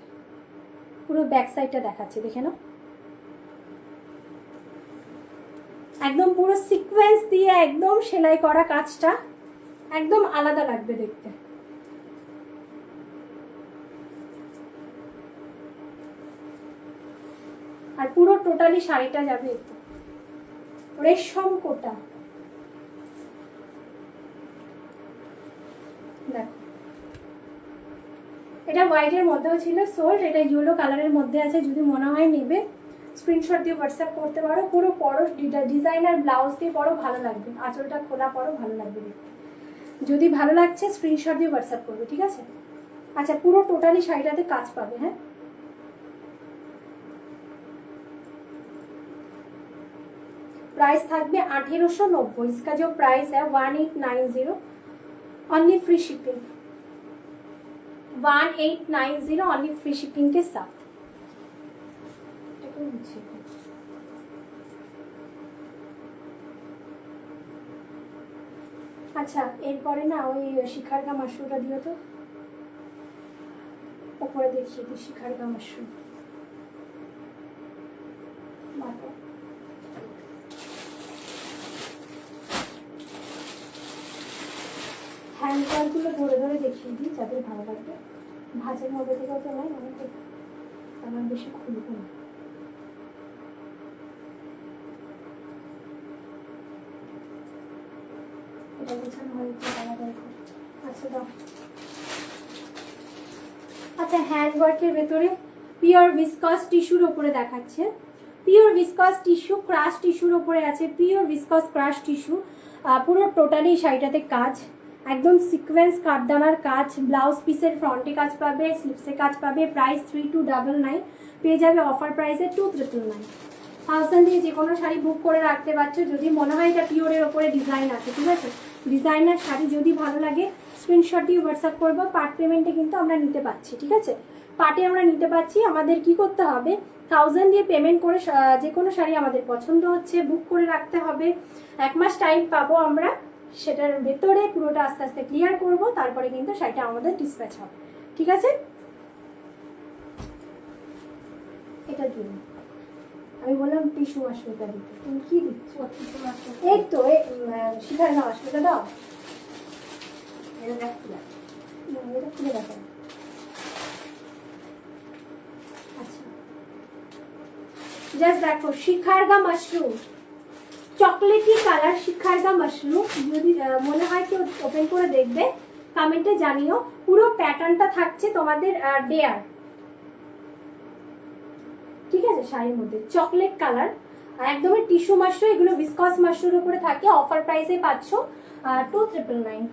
পুরো ব্যাক সাইডটা দেখাচ্ছি, দেখে নাও, একদম পুরো সিকোয়েন্স দিয়ে একদম সেলাই করা কাজটা, একদম আলাদা লাগবে দেখতে। আর পুরো টোটালি শাড়িটা যাবে রেশম কোটা। দেখো এটা হোয়াইটের মধ্যেও ছিল সোল্ড, এটা ইয়েলো কালারের মধ্যে আছে। যদি মনে হয় নেবে, স্ক্রিনশট দিয়ে হোয়াটসঅ্যাপ করতে পারো। পুরো পরো, ডিজাইনার ব্লাউজ দিয়ে পরো, ভালো লাগবে। আঁচলটা খোলা পরো, ভালো লাগবে দেখতে। যদি ভালো লাগছে স্ক্রিনশট দিয়ে হোয়াটসঅ্যাপ করবে, ঠিক আছে? আচ্ছা পুরো টোটালি শাড়িটাতে কাজ পাবে। হ্যাঁ, प्राइस থাকবে 1890। इसका जो प्राइस है 1890, only free shipping, 1890 only free shipping के साथ। আচ্ছা এরপরে না ওই শিখার গা মাশরুমটা দিও তো, উপরে দেখিয়ে দিই শিখার গা মাশরুম। হ্যান্ডওয়ার্কগুলো ধরে ধরে দেখিয়ে দিই যাদের ভালো লাগবে। ভাঁজের মধ্যে থেকেও তো নয়, অনেক আমার বেশি খুলব না। এটা গোছানো হয়েছে আলাদা। আচ্ছা দাও। আচ্ছা হ্যান্ডওয়ার্কের ভেতরে পিওর ভিসকস টিস্যুর ওপরে দেখাচ্ছে, পিওর ভিসকস টিস্যু, ক্রাশ টিস্যুর ওপরে আছে, পিওর ভিসকস ক্রাশ টিস্যু। পুরো টোটালি শাড়িটাতে কাজ, একদম সিকোয়েন্স কাঠদানার কাজ। ব্লাউজ পিসের ফ্রন্টে কাজ পাবে, স্লিপসে কাজ পাবে। প্রাইস 3299, পেয়ে যাবে অফার প্রাইসে 2999। 1000 দিয়ে যে কোনো শাড়ি বুক করে রাখতে পারছো। যদি মনে হয় এটা পিওরের ওপরে ডিজাইন আছে, ঠিক আছে? ডিজাইনার শাড়ি যদি ভালো লাগে স্ক্রিনশট দিয়ে হোয়াটসঅ্যাপ করবো। পার্ট পেমেন্টে কিন্তু আমরা নিতে পারছি, ঠিক আছে? পার্টে আমরা নিতে পারছি। আমাদের কি করতে হবে, 1000 দিয়ে পেমেন্ট করে যে কোনো শাড়ি আমাদের পছন্দ হচ্ছে বুক করে রাখতে হবে। 1 মাস টাইম পাবো আমরা, সেটার ভেতরে পুরোটা আস্তে আস্তে ক্লিয়ার করব, তারপরে কিন্তু শাড়িটা আমাদের ডিসপ্যাচ হবে, ঠিক আছে? এটার জন্য আমি বললাম টিস্যু মাশরুমটা দিতে, তুমি কি দিচ্ছ? এই তো শিখার না মাশরুমটা দাও, এটা খুলে দেখা। আচ্ছা জাস্ট দেখো, শিখারগা মাশরুম, চকলেটি কালার শিখারগা মাশরুম। যদি মনে হয় কেউ ওপেন করে দেখবে, কমেন্টে জানিও। পুরো প্যাটার্নটা থাকছে তোমাদের ডেয়ার, ঠিক আছে? শাড়ির মধ্যে চকলেট কালার, একদমই টিস্যু মাশরুম। এগুলো ভিসকস মাশরুমের উপরে থাকে। অফার প্রাইসে পাচ্ছ 2999।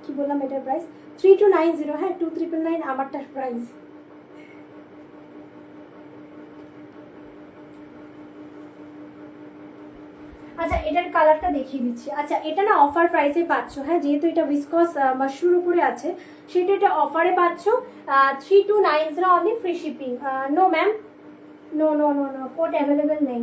কি বললাম এটার প্রাইস? 3290। হ্যাঁ 2999 আমারটার প্রাইস। আচ্ছা এটার কালারটা দেখিয়ে দিচ্ছি। আচ্ছা এটা না অফার প্রাইসে পাচ্ছ, হ্যাঁ, যেহেতু এটা ভিসকস মাশরুমের উপরে আছে সেটা এটা অফারে পাচ্ছ 3290 only free shipping. No ma'am, no no no no, code available নেই।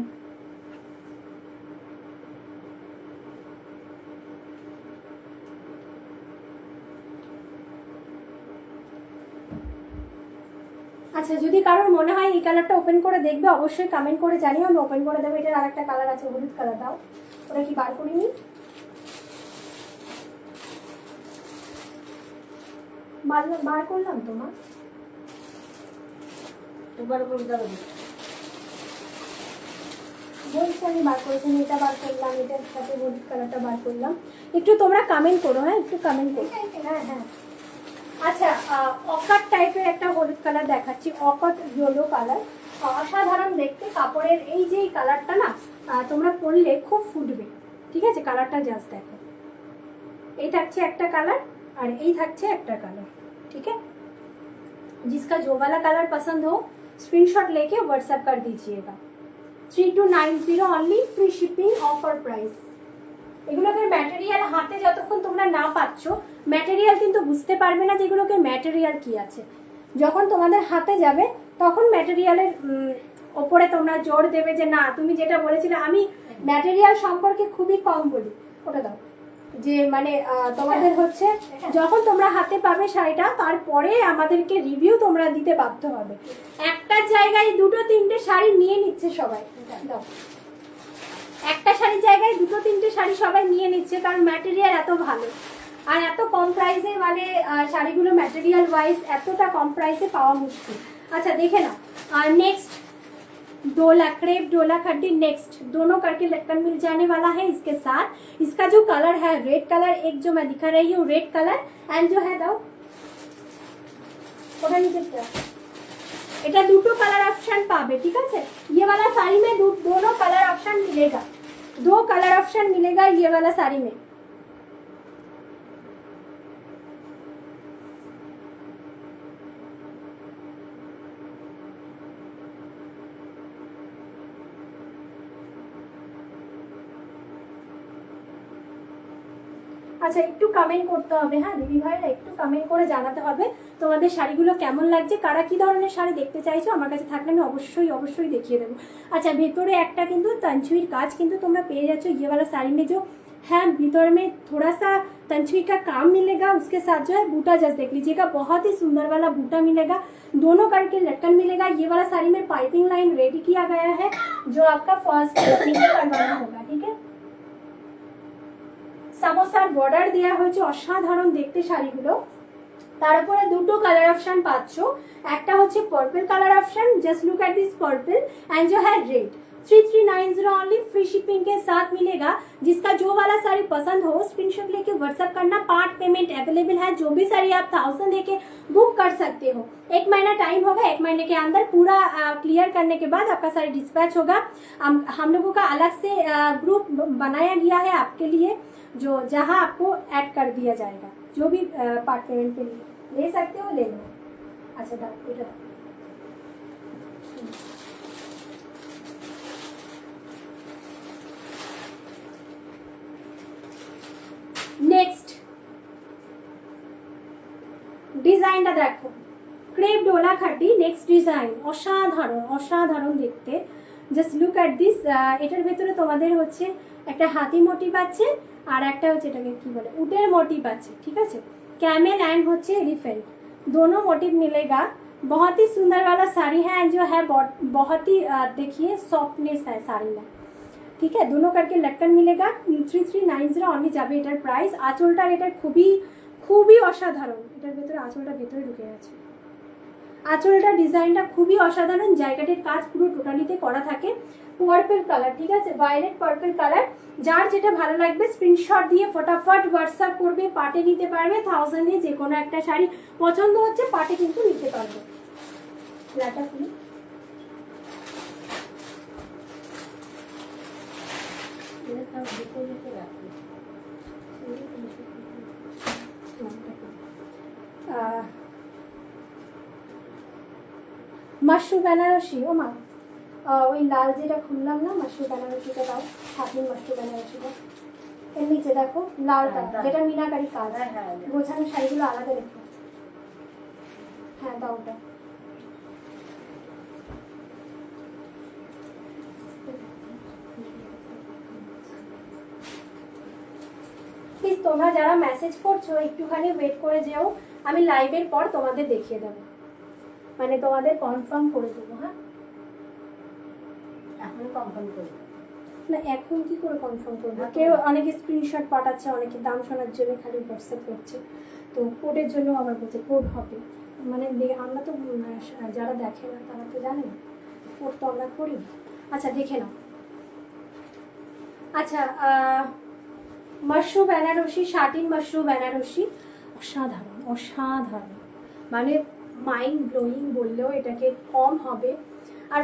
আচ্ছা যদি কারোর মনে হয় এই কালারটা ওপেন করে দেখবে, অবশ্যই কমেন্ট করে জানিও, আমি ওপেন করে দেবো। এটার আরেকটা কালার আছে হলুদ কালার, দাও। ওটা কি বার করিনি? বার করলাম তোমার বলছি, আমি বার করেছি, এটা বার করলাম, এটার সাথে হলুদ কালারটা বার করলাম। একটু তোমরা কমেন্ট করো, হ্যাঁ একটু কমেন্ট করো। হ্যাঁ হ্যাঁ। আচ্ছা অকাট টাইপের একটা হলুদ কালার দেখাচ্ছি, অকাট ইয়েলো কালার। অসাধারণ দেখতে কাপড়ের এই যে কালারটা না তোমরা পরলে খুব ফুটবে, ঠিক আছে? কালারটা জাস্ট দেখো, এই থাকছে একটা কালার আর এই থাকছে একটা কালার, ठीक है? जिसका जो वाला कलर पसंद हो स्क्रीनशॉट लेके व्हाट्सएप कर दीजिएगा। 3290 only, free shipping, offer price. এগুলোকে ম্যাটেরিয়াল হাতে যতক্ষণ তোমরা না পাচ্ছ ম্যাটেরিয়াল কিন্তু বুঝতে পারবে না যেগুলোকে ম্যাটেরিয়াল কি আছে। যখন তোমাদের হাতে যাবে তখন ম্যাটেরিয়ালের ওপরে তোমরা জোর দেবে যে না তুমি যেটা বলেছিলে। আমি ম্যাটেরিয়াল সম্পর্কে খুবই কম বলি, ওটা দাও, যে মানে তোমাদের হচ্ছে যখন তোমরা হাতে পাবে শাড়িটা তারপরে আমাদেরকে রিভিউ তোমরা দিতে বাধ্য হবে। একটা জায়গায় দুটো তিনটে শাড়ি নিয়ে নিচ্ছে সবাই, দাও, একটা শাড়ির জায়গায় দুটো তিনটে শাড়ি সবাই নিয়ে নিচ্ছে, কারণ ম্যাটেরিয়াল এত ভালো আর এত কম প্রাইসে, মানে শাড়িগুলো ম্যাটেরিয়াল ওয়াইজ এতটা কম প্রাইসে পাওয়া মুশকিল। আচ্ছা দেখে নাও, আর नेक्स्ट डोला क्रेप डोला खड्डी नेक्स्ट दोनों करके लटकन मिल जाने वाला है इसके साथ। इसका जो कलर है रेड कलर, एक जो मैं दिखा रही हूँ रेड कलर एंड जो है दाओ ওটা নিচে এটা দুটো কালার অপশন পাবে, ঠিক আছে? ये वाला साड़ी में दोनों कलर ऑप्शन मिलेगा, दो कलर ऑप्शन मिलेगा ये वाला साड़ी में। আচ্ছা একটু কমেন্ট করতে হবে, হ্যাঁ দিদি ভাইরা একটু কমেন্ট করে জানাতে হবে তোমাদের শাড়িগুলো কেমন লাগছে, কারা কি ধরনের শাড়ি দেখতে চাইছো। আমার কাছে থাকলে আমি অবশ্যই দেখিয়ে দেবো। আচ্ছা ভেতরে একটা কিন্তু तंचुई কাজ কিন্তু তোমরা পেয়ে যাচ্ছ। ये वाला साड़ी में जो है भीतर में थोड़ा सा तंचुई का काम मिलेगा, उसके साथ जो है बूटा जस्ट देख लीजिएगा, बहुत ही सुंदर वाला बूटा मिलेगा, दोनों करके लटकन मिलेगा। ये वाला साड़ी में पाइपिंग लाइन रेडी किया गया है जो आपका फर्स्ट करवाना होगा, ठीक है? সামোসার বর্ডার দেওয়া হয়েছে, অসাধারণ দেখতে শাড়িগুলো। তারপরে দুটো কালার অপশন পাচ্ছ, একটা হচ্ছে purple colour option, just look at this purple and जो है रेड। 3390 ओनली, फ्री शिपिंग के साथ मिलेगा। जिसका जो वाला साड़ी पसंद हो स्क्रीनशॉट लेके व्हाट्सएप करना। पार्ट पेमेंट अवेलेबल है, जो भी साड़ी आप 1000 देके बुक कर सकते हो। 1 महीना टाइम होगा, 1 महीने के अंदर पूरा क्लियर करने के बाद आपका साड़ी डिस्पैच होगा। हम लोगों का अलग से ग्रुप बनाया गया है आपके लिए, जो जहां आपको ऐड कर दिया जाएगा। जो भी पार्ट पेमेंट के लिए ले सकते हो ले लो। अच्छा इधर नेक्स्ट ডিজাইনটা দেখো, ক্রেপ ডোলা খাড্ডি নেক্সট ডিজাইন, অসাধারণ দেখতে। Just look at this. এটার ভেতরে তোমাদের হচ্ছে একটা হাতি মোটিভ আছে আর একটা হচ্ছে এটাকে কি বলে উটের মোটিভ আছে, ঠিক আছে? कैमल एंड होचे एलिफेंट दोनों मोटिव मिलेगा। बहुत ही सुंदर वाला साड़ी है एंड जो है बहुत ही देखिए सॉफ्टनेस है साड़ी में, ठीक है? दोनों करके लटकन मिलेगा। 3390 অনলি যাবে এটার প্রাইস। আঁচলটার এটা খুবই অসাধারণ, এটার ভেতরে আঁচলটা ভেতরে ঢুকে আছে। আঁচলটা ডিজাইনটা খুবই অসাধারণ, জায়গাটির কাজ পুরো টোটালিতে করা থাকে। পার্পল কালার, ঠিক আছে? Violet purple colour. যার যেটা ভালো লাগবে স্ক্রিনশট দিয়ে ফটাফট হোয়াটসঅ্যাপ করবে, পাটে নিতে পারবে। 1000 এ যে কোনো একটা শাড়ি পছন্দ হচ্ছে পাটে কিন্তু নিতে পারবে। লাটা ফুল মাশরু বেনারসি, ও মা ওই লাল যেটা খুললাম না মাশরু বেনারসিটা দাও, হাতিম মাশরু বেনারসিটা। এর নিচে দেখো লালটা যেটা মিনাকারি কাজ, গোছানো শাড়িগুলো আলাদা রেখো। হ্যাঁ দাও ওটা। প্লিজ তোমরা যারা মেসেজ করছো একটুখানি ওয়েট করে যেও, আমি লাইভের পর তোমাদের দেখিয়ে দেবো, মানে তোমাদের কনফার্ম করে দেবো। হ্যাঁ এখন কনফার্ম করব না, এখন কি করে কনফার্ম করবো? কেউ অনেকে স্ক্রিনশট পাঠাচ্ছে, অনেকে দাম শোনার জন্য খালি হোয়াটসঅ্যাপ করছে। তো কোডের জন্য আমার বলছে কোড হবে, মানে আমরা তো যারা দেখে না তারা তো জানে না, কোড তো আমরা করি। আচ্ছা দেখে নাও। আচ্ছা মাশরু বেনারসি, শাটিন মাশরু বেনারসি, অসাধারণ মানে মাইন্ড ব্লোয়িং বললেও এটাকে কম হবে। আর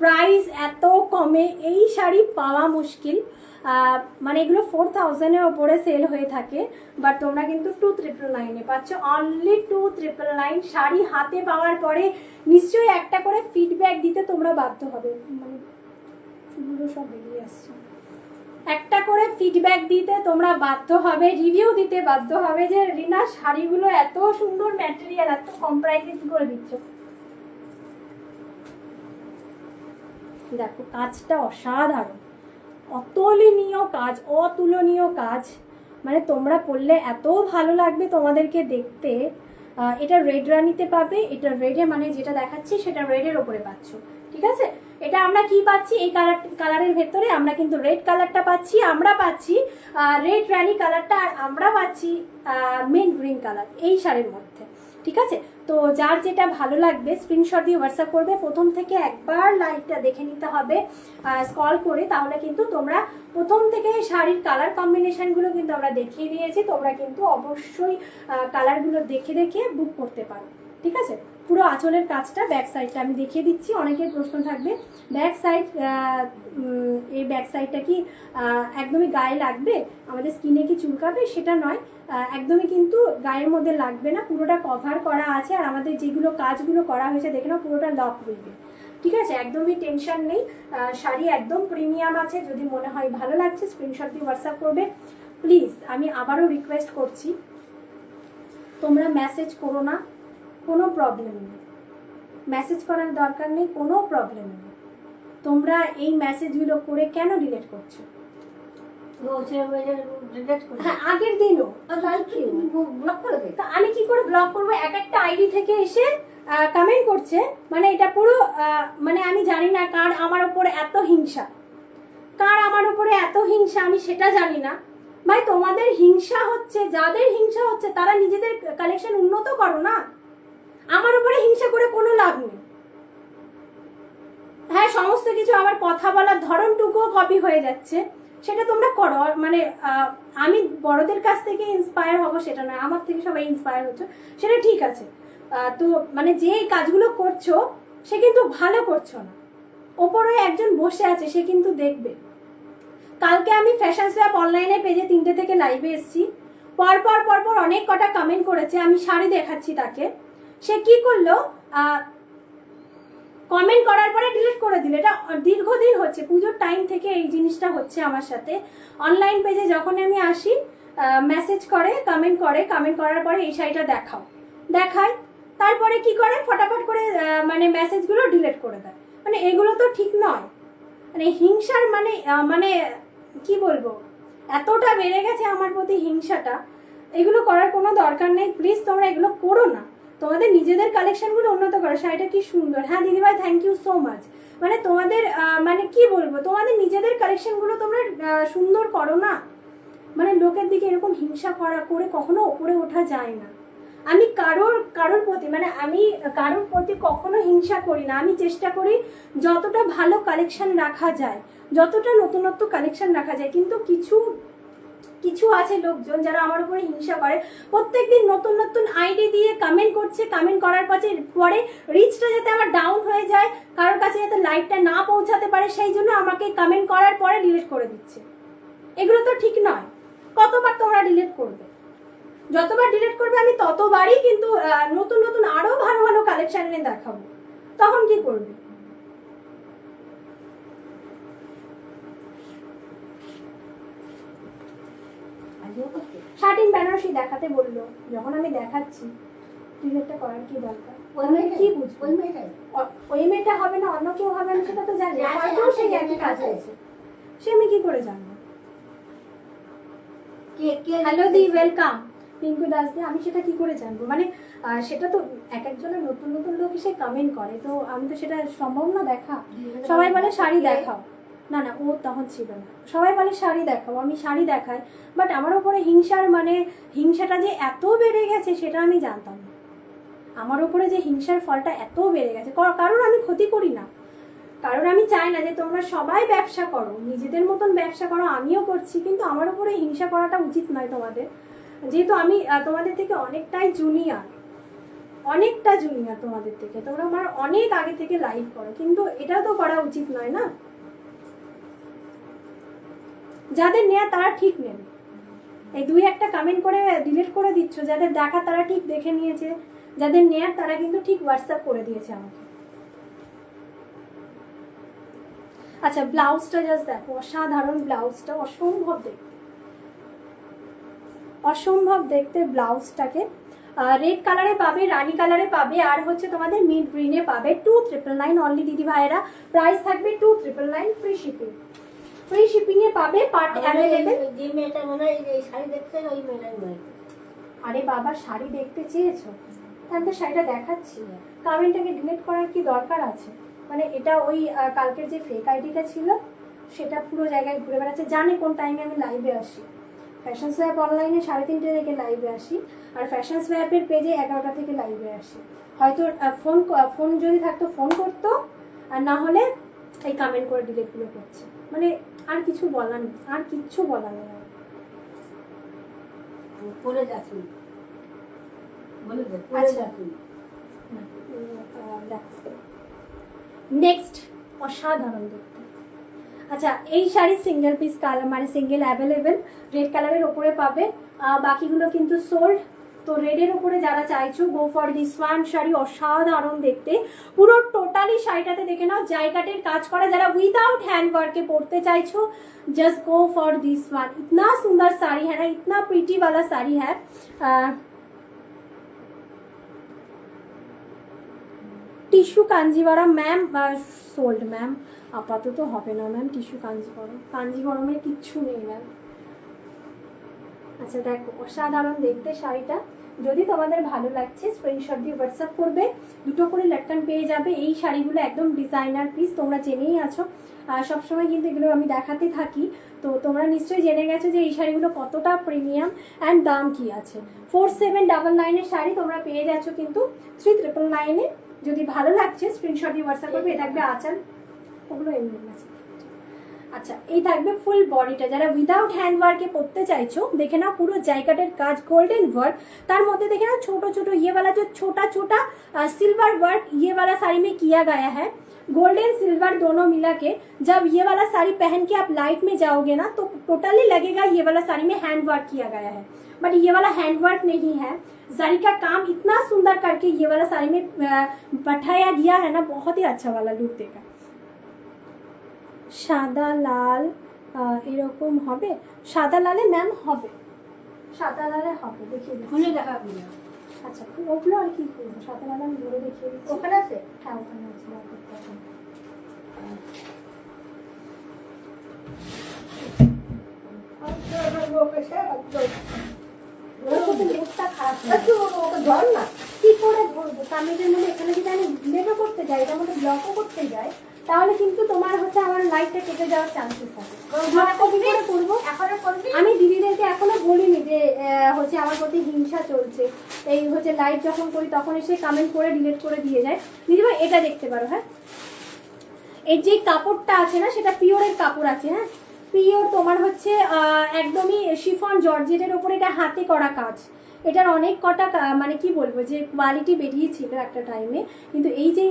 প্রাইস এত কমে এই শাড়ি পাওয়া মুশকিল। মানে এগুলো 4000-এর ওপরে সেল হয়ে থাকে, বাট তোমরা কিন্তু 2999-এ পাচ্ছ, অনলি 2999। শাড়ি হাতে পাওয়ার পরে নিশ্চয়ই একটা করে ফিডব্যাক দিতে তোমরা বাধ্য হবে, মানে চুলগুলো সব বেরিয়ে আসছে, একটা করে ফিডব্যাক দিতে তোমরা বাধ্য হবে, রিভিউ দিতে বাধ্য হবে যে রিনা শাড়িগুলো এত সুন্দর ম্যাটেরিয়াল, এত কম প্রাইসে কি করে দিচ্ছ। দেখো কাজটা অসাধারণ, অতুলনীয় কাজ, মানে তোমরা পরলে এত ভালো লাগবে তোমাদেরকে দেখতে। এটা রেড রানিতে পাবে, এটা রেডে মানে যেটা দেখাচ্ছি সেটা রেডের ওপরে পাচ্ছ, ঠিক আছে। এটা আমরা কি পাচ্ছি, এই কালারের ভেতরে আমরা কিন্তু রেড কালারটা পাচ্ছি, আমরা পাচ্ছি রেড রানি কালারটা, আর আমরা পাচ্ছি মেন গ্রিন কালার এই শাড়ির মধ্যে, ঠিক আছে। তো যার যেটা ভালো লাগবে স্ক্রিনশট দিয়ে হোয়াটসঅ্যাপ করবে, প্রথম থেকে একবার লাইভটা দেখে নিতে হবে স্ক্রল করে, তাহলে কিন্তু তোমরা প্রথম থেকে শাড়ির কালার কম্বিনেশনগুলো কিন্তু আমরা দেখিয়ে দিয়েছি, তোমরা কিন্তু অবশ্যই কালারগুলো দেখে দেখে বুক করতে পারো, ঠিক আছে। পুরো আঁচলের কাজটা, ব্যাক সাইডটা আমি দেখিয়ে দিচ্ছি, অনেকের প্রশ্ন থাকবে ব্যাক সাইড, এই ব্যাক সাইডটা কি একদমই গায়ে লাগবে, আমাদের স্কিনে কি চুলকাবে, সেটা নয়, একদমই কিন্তু গায়ের মধ্যে লাগবে না, পুরোটা কভার করা আছে। আর আমাদের যেগুলো কাজগুলো করা হয়েছে দেখে নাও, পুরোটা লক হইবে, ঠিক আছে, একদমই টেনশন নেই। শাড়ি একদম প্রিমিয়াম আছে, যদি মনে হয় ভালো লাগছে স্ক্রিনশট দিয়ে হোয়াটসঅ্যাপ করবে। প্লিজ আমি আবারও রিকোয়েস্ট করছি, তোমরা মেসেজ করো না, কোনো প্রবলেম নেই, মেসেজ করার দরকার নেই, কোনো প্রবলেম নেই। তোমরা এই মেসেজগুলো করে কেন ডিলিট করছো? হ্যাঁ, আগের দিনও আমি কি করে ব্লক করবো? এক একটা আইডি থেকে এসে কমেন্ট করছে, মানে এটা পুরো মানে আমি জানি না কার আমার উপরে এত হিংসা, আমি সেটা জানি না ভাই। তোমাদের হিংসা হচ্ছে, যাদের হিংসা হচ্ছে তারা নিজেদের কালেকশন উন্নত করো না, আমার উপরে হিংসা করে কোনো লাভ নেই। হ্যাঁ, সমস্ত কিছু আমার কথা বলার ধরনটুকুও কপি হয়ে যাচ্ছে, সেটা তোমরা করো, মানে আমি বড়দের কাছ থেকে ইন্সপায়ার হব সেটা নয়, আমার থেকে সবাই ইন্সপায়ার হচ্ছে, সেটা ঠিক আছে। তো মানে যে কাজগুলো করছো সে কিন্তু ভালো করছো না, ওপরে একজন বসে আছে, সে কিন্তু দেখবে। কালকে আমি ফ্যাশন সোয়াপ অনলাইনে পেজে 3টে থেকে লাইভে এসেছি, পরপর অনেক কটা কমেন্ট করেছে, আমি শাড়ি দেখাচ্ছি তাকে, সে কি করলো, কমেন্ট করার পরে ডিলিট করে দিল। এটা দীর্ঘদিন হচ্ছে, পুজোর টাইম থেকে এই জিনিসটা হচ্ছে আমার সাথে। অনলাইন পেজে যখন আমি আসি, মেসেজ করে, কমেন্ট করার পরে এই শাড়িটা দেখায়, তারপরে কি করে ফটাফট করে মানে মেসেজগুলো ডিলিট করে দেয়। মানে এগুলো তো ঠিক নয়, মানে হিংসার মানে কি বলবো, এতটা বেড়ে গেছে আমার প্রতি হিংসাটা, এগুলো করার কোনো দরকার নেই। প্লিজ তোমরা এগুলো করো না, তোমাদের নিজেদের কালেকশনগুলো উন্নত করো। শাড়িটা কি সুন্দর, হ্যাঁ দিদিভাই, থ্যাংক ইউ সো মাচ। মানে তোমাদের মানে কি বলবো, তোমাদের নিজেদের কালেকশনগুলো তোমরা সুন্দর করো না, মানে লোকের দিকে এরকম হিংসা করে কখনো ওপরে ওঠা যায় না। আমি কারোর প্রতি, মানে আমি কারোর প্রতি কখনো হিংসা করি না। আমি চেষ্টা করি যতটা ভালো কালেকশন রাখা যায়, যতটা নতুনত্ব কালেকশন রাখা যায়, কিন্তু কিছু আছে লোকজন যারা আমার উপরে হিংসা করে, প্রত্যেকদিন নতুন আইডি দিয়ে কমেন্ট করছে, কমেন্ট করার পরে রিচটা যাতে আমার ডাউন হয়ে যায়, কারোর কাছে যাতে লাইভটা না পৌঁছাতে পারে, সেই জন্য আমাকে কমেন্ট করার পরে ডিলিট করে দিচ্ছে। এগুলো তো ঠিক নয়। কতবার তোমরা ডিলিট করবে? যতবার ডিলিট করবে আমি ততবারই কিন্তু নতুন আরো ভালো কালেকশন এনে দেখাবো, তখন কি করবে? শার্টিন বেনারসি দেখাতে বললো, যখন আমি দেখাচ্ছি ডিলিটটা করার কি দরকার? কি বুঝবো ওই মেয়েটা হবে না অন্য কেউ হবে না, সেটা তো জানি, হয়তো সেই একই কাজ হয়েছে, সে আমি কি করে জানবো? হ্যালো দি, ওয়েলকাম পিঙ্কু দাস দি। আমি সেটা কি করে জানবো? মানে সেটা তো এক একজনের নতুন লোক এসে কমেন্ট করে, তো আমি তো সেটা সম্ভব না দেখা। সবাই বলে শাড়ি দেখাও, না ও তখন ছিল না। সবাই বলে শাড়ি দেখাও, আমি শাড়ি দেখাই, বাট আমার উপরে হিংসাটা যে এত বেড়ে গেছে সেটা আমি জানতাম না। আমার উপরে যে হিংসার ফলটা এত বেড়ে গেছে, কারণ আমি ক্ষতি করি না, কারণ আমি চাই না যে তোমরা সবাই ব্যবসা করো, নিজেদের মতন ব্যবসা করো, আমিও করছি, কিন্তু আমার উপরে হিংসা করাটা উচিত নয় তোমাদের। যেহেতু আমি তোমাদের থেকে অনেকটা জুনিয়র তোমাদের থেকে, তোমরা আমার অনেক আগে থেকে লাইভ করো, কিন্তু এটা তো করা উচিত নয় না। যাদের নেয়া তারা ঠিক নেবে, এই দুই একটা কমেন্ট করে ডিলিট করে দিচ্ছ, যাদের দেখা তারা ঠিক দেখে নিয়েছে, যাদের নেয়ার তারা কিন্তু ঠিক হোয়াটসঅ্যাপ করে দিয়েছে আমাকে। আচ্ছা, ব্লাউজটা জাস্ট দেখো, অসাধারণ ব্লাউজটা, অসম্ভব দেখতে ব্লাউজটাকে। রেড কালারে পাবে, রানী কালারে পাবে, আর হচ্ছে তোমাদের মিড গ্রিনে পাবে। 2999 অনলি দিদি ভাইয়েরা, প্রাইস থাকবে 2999, ফ্রি শিপিং এ পাবে। Part available. যে মেয়েটা মনে হয় এই শাড়ি দেখছে ওই মেয়েটাই মনে হয়। আরে বাবা, শাড়ি দেখতে চেয়েছো, আমি তো শাড়িটা দেখাচ্ছি, কমেন্টটাকে ডিলিট করার কি দরকার আছে? মানে এটা ওই কালকের যে ফেক আইডিটা ছিল সেটা পুরো জায়গায় ঘুরে বেড়াচ্ছে, জানে কোন টাইমে আমি লাইভে আসি। ফ্যাশন সোয়াপ অনলাইনে 3:30 থেকে লাইভে আসি, আর ফ্যাশন সোয়াপের পেজে 11টা থেকে লাইভে আসি। হয়তো ফোন যদি থাকতো ফোন করতো, আর না হলে এই কমেন্ট করে ডিলিটগুলো করছে। মানে আর কিছু বলার নেই, আর কিচ্ছু বলার নেই। পরে যাচ্ছি বলে দে, পরে যাচ্ছি। নেক্সট, অসাধারণ দেখতে। আচ্ছা, এই শাড়ি সিঙ্গেল পিস কালার, মানে সিঙ্গেল অ্যাভেলেবেল, রেড কালারের ওপরে পাবে, বাকিগুলো কিন্তু সোল্ড। তো রেডের ওপরে যারা চাইছো, গো ফর দিস ওয়ান। শাড়ি অসাধারণ দেখতে, পুরো টোটালি শাড়িটাতে দেখে নাও জায়গাটের কাজ করা। যারা উইদাউট হ্যান্ড ওয়ার্কে পরতে চাইছো, just go for this one. इतना सुंदर साड़ी है ना, इतना प्रीटी वाला साड़ी है। Tissue Kanjeevaram ma'am sold ma'am, আপাতত হবে না ম্যাম টিস্যু কাঞ্জিবরমে কিচ্ছু নেই ম্যাম। আচ্ছা দেখো, অসাধারণ দেখতে শাড়িটা। যদি তোমাদের ভালো লাগছে স্ক্রিনশট দিয়ে হোয়াটসঅ্যাপ করবে, দুটো করে লটকান পেয়ে যাবে। এই শাড়িগুলো একদম ডিজাইনার পিস, তোমরা জেনেই আছো, সবসময় কিন্তু এগুলো আমি দেখাতে থাকি। তো তোমরা নিশ্চয়ই জেনে গেছো যে এই শাড়িগুলো কতটা প্রিমিয়াম অ্যান্ড দাম কি আছে। 4799 শাড়ি তোমরা পেয়ে যাচ্ছ কিন্তু 3999। যদি ভালো লাগছে স্ক্রিনশট দিয়ে হোয়াটসঅ্যাপ করবে। এটা থাকবে আঁচল, ওগুলো এমনি আছে। আচ্ছা, এই থাকবে ফুল বডিটা। যারা উইদাউট হ্যান্ড ওয়ার্কে পরতে চাইছো, দেখে নাও পুরো জায়গাটার কাজ गोल्डन वर्क, তার মধ্যে দেখে ना छोटा छोटा ये वाला जो छोटा छोटा सिल्वर वर्क ये वाला साड़ी में किया गया है। गोल्डन सिल्वर दोनों मिला के जब ये वाला साड़ी पहन के आप लाइट में जाओगे ना, तो टोटली लगेगा ये वाला साड़ी में हैंड वर्क किया गया है, बट ये वाला हैंड वर्क नहीं है। जरी का काम इतना सुंदर करके ये वाला साड़ी में बैठाया गया है ना, बहुत ही अच्छा वाला लुक देगा। সাদা লাল এরকম হবে, সাদা লালে ম্যাম হবে, সাদা লালে হবে, দেখিয়ে দিচ্ছি। খুলে দেখাবি না। আচ্ছা, ওগুলো আর কি করবো, সাদা লাল আমি ধরে দেখিয়ে দিচ্ছি। ওখানে আছে? হ্যাঁ, ওখানে আছে। মুখটা খারাপ, ধর না। কি করে ধরবো? কামিজের মধ্যে এখানে যদি আমি ডিলেটও করতে যাই, এটার মধ্যে ব্লকও করতে যাই, তাহলে কিন্তু তোমার হচ্ছে আমার লাইফটা কেটে যাওয়ার চান্সেস থাকে। আমি দিদিদেরকে এখনো বলিনি যে হচ্ছে আমার প্রতি হিংসা চলছে। এই হচ্ছে লাইভ যখন করি তখন এসে কমেন্ট করে ডিলিট করে দিয়ে যায়। দিদিভাই এটা দেখতে পারো, হ্যাঁ এর যে কাপড়টা আছে না, সেটা পিওরের কাপড় আছে। হ্যাঁ, পিওর তোমার হচ্ছে একদমই শিফন জর্জেটের ওপরে, এটা হাতে করা কাজ। এটার অনেক কটা মানে কি বলবো যে কোয়ালিটি বেরিয়েছিল একটা টাইমে, কিন্তু এই যে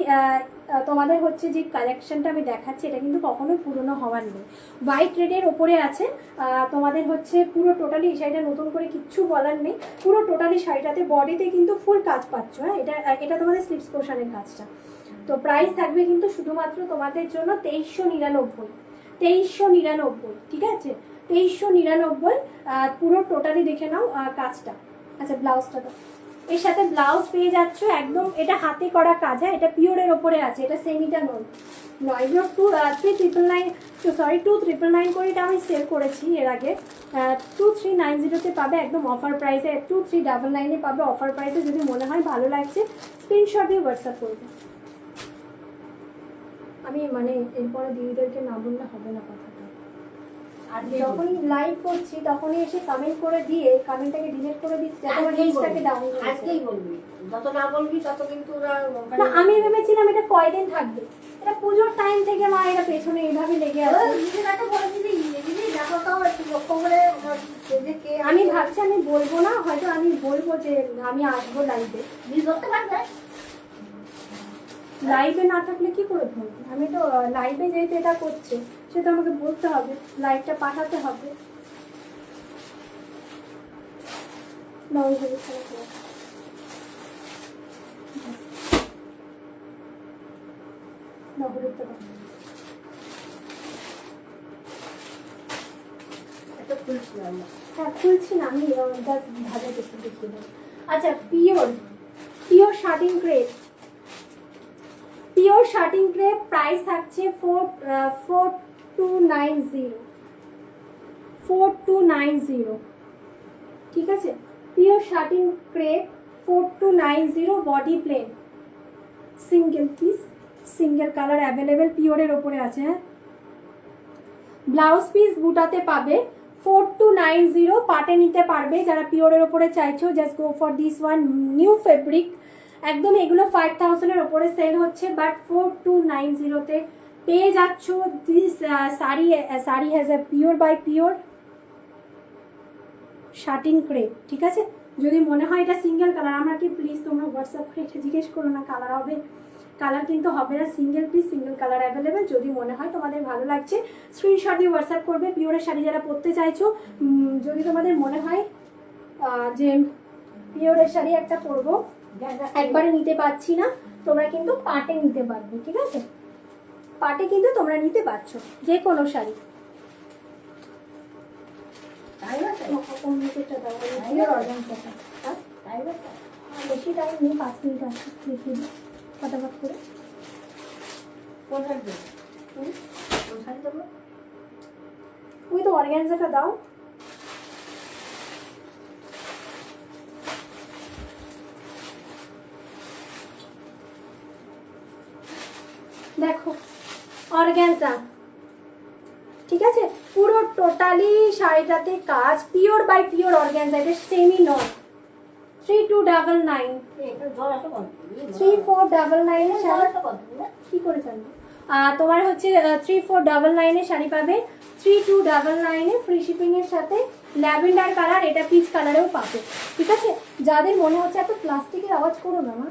তোমাদের হচ্ছে যে কালেকশনটা আমি দেখাচ্ছি, এটা কিন্তু কখনোই পুরনো হওয়ার নেই। হোয়াইট রেডের ওপরে আছে তোমাদের হচ্ছে পুরো টোটালি। এই শাড়িটা নতুন করে কিচ্ছু বলার নেই, পুরো টোটালি শাড়িটাতে বডিতে কিন্তু ফুল কাজ পাচ্ছ। হ্যাঁ, এটা তোমাদের স্লিপস পোর্শনের কাজটা। তো প্রাইস থাকবে কিন্তু শুধুমাত্র তোমাদের জন্য 2399, ঠিক আছে? 2399 পুরো টোটালি দেখে নাও কাজটা। আচ্ছা, ব্লাউজটা তো এর সাথে ব্লাউজ পেয়ে যাচ্ছ একদম, এটা হাতে করা কাজ। হ্যাঁ, এটা পিওরের ওপরে আছে, এটা সেমিটা নয়। এগুলো 2399 করে এটা আমি সেল করেছি এর আগে। 2390-তে পাবে একদম অফার প্রাইসে, 2399-এ পাবে অফার প্রাইসে। যদি মনে হয় ভালো লাগছে স্ক্রিনশট দিয়ে হোয়াটসঅ্যাপ করবে। আমি মানে এরপরে দিদিদেরকে না বললে হবে না কথাটা। আর যখনই লাইভ করছি তখনই এসে কমেন্ট করে দিয়ে কমেন্টটাকে ডিলিট করে দিচ্ছি, যাতে আমার রিচটাকে ডাউন করে। আজকেই বলবি, যত না বলবি তত কিন্তু ওরা। না, আমি ভেবেছিলাম এটা কয়দিন থাকবে, এটা পুজোর টাইম থেকে মা এটা পেছনে এইভাবে লেগে আছে। দেখো তো একটু লক্ষ্য করে যে কে আমি ভাবছি আমি বলবো না, হয়তো আমি বলবো যে আমি আসবো লাইভে। প্লিজ ধরতে পারবে? লাইভে না থাকলে কি করে বলবো? আমি তো লাইভে যেহেতু এটা করছে সেটা আমাকে বলতে হবে, লাইভটা পাঠাতে হবে। এটা খুলছিলাম না। হ্যাঁ খুলছি না আমি, জাস্ট ভালো দেখে দেখিয়ে দেবো। আচ্ছা, pure pure shirting crepe, pure shirting crepe price থাকছে 4290, ঠিক আছে? Pure shirting crepe 4290, body plain, single piece, single colour available, পিওরের ওপরে আছে। হ্যাঁ, ব্লাউজ পিস বুটাতে পাবে 4290, পাটে নিতে পারবে যারা পিওরের ওপরে চাইছো। Just go for this one, new fabric একদম। এগুলো 5000-এর ওপরে সেল হচ্ছে, বাট 4290-তে পেয়ে যাচ্ছ this sari. Sari has a pure by pure shirting crepe, ঠিক আছে? যদি মনে হয় এটা সিঙ্গেল কালার, আমাকে প্লিজ তোমরা হোয়াটসঅ্যাপ করে এটা জিজ্ঞেস করো না কালার হবে, কালার কিন্তু হবে না, single piece, single colour available. যদি মনে হয় তোমাদের ভালো লাগছে স্ক্রিনশট দিয়ে হোয়াটসঅ্যাপ করবে। পিওরের শাড়ি যারা পরতে চাইছো, যদি তোমাদের মনে হয় যে পিওরের শাড়ি একটা পরবো, একবারে নিতে পারছি না, তোমরা কিন্তু পাটে নিতে পারবে, ঠিক আছে? পাটে কিন্তু তোমরা নিতে পারছো যে কোনো শাড়ি। তাই আছে? পিওর অর্গানজাটা, হ্যাঁ তাই আছে? বেশি টাইম নেই, 5 মিনিট আছে, দেখিয়ে দিই ফটাফট করে। কোন শাড়ি দেবো? কোন শাড়ি দেবো? তুমি তো অর্গানজাটা দাও। দেখো অর্গানজা, ঠিক আছে? পুরো টোটালি শাড়িটাতে কাজ, পিওর বাই পিওর অর্গানজা, এটা সেমি নয়। 3299, একটু জল আছে বন্ধ। 3499 এর জল শাড়ি আছে বন্ধ। কি করে জানবো? তোমার হচ্ছে 3499 এর শাড়ি পাবে, 3299 এ ফ্রি শিপিং এর সাথে। ল্যাভেন্ডার কালার, এটা পিচ কালারেও পাবে, ঠিক আছে? যাদের মনে হচ্ছে, এত প্লাস্টিকের আওয়াজ করো না মা,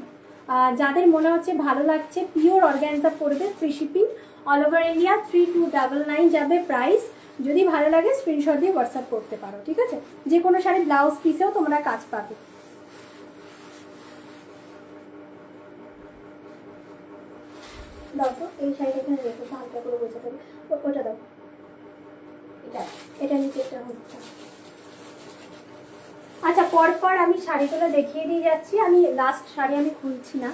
যাদের মনে হচ্ছে ভালো লাগছে পিওর অর্গানজা পড়বে, free shipping all over India, 3299 যাবে প্রাইস। যদি ভালো লাগে স্ক্রিনশট দিয়ে হোয়াটসঅ্যাপ করতে পারো, ঠিক আছে? যে কোনো শাড়ি ব্লাউজ পিসেও তোমরা কাজ পাবে। দাও তো এই শাড়িটা এখানে রেখো, হালকা করে বোঝাতে হবে। ওটা দাও, এটা এটা নিচেরটা হচ্ছে। আচ্ছা, পরপর আমি শাড়িগুলো দেখিয়ে দিয়ে যাচ্ছি। আমি লাস্ট শাড়ি আমি খুলছি না,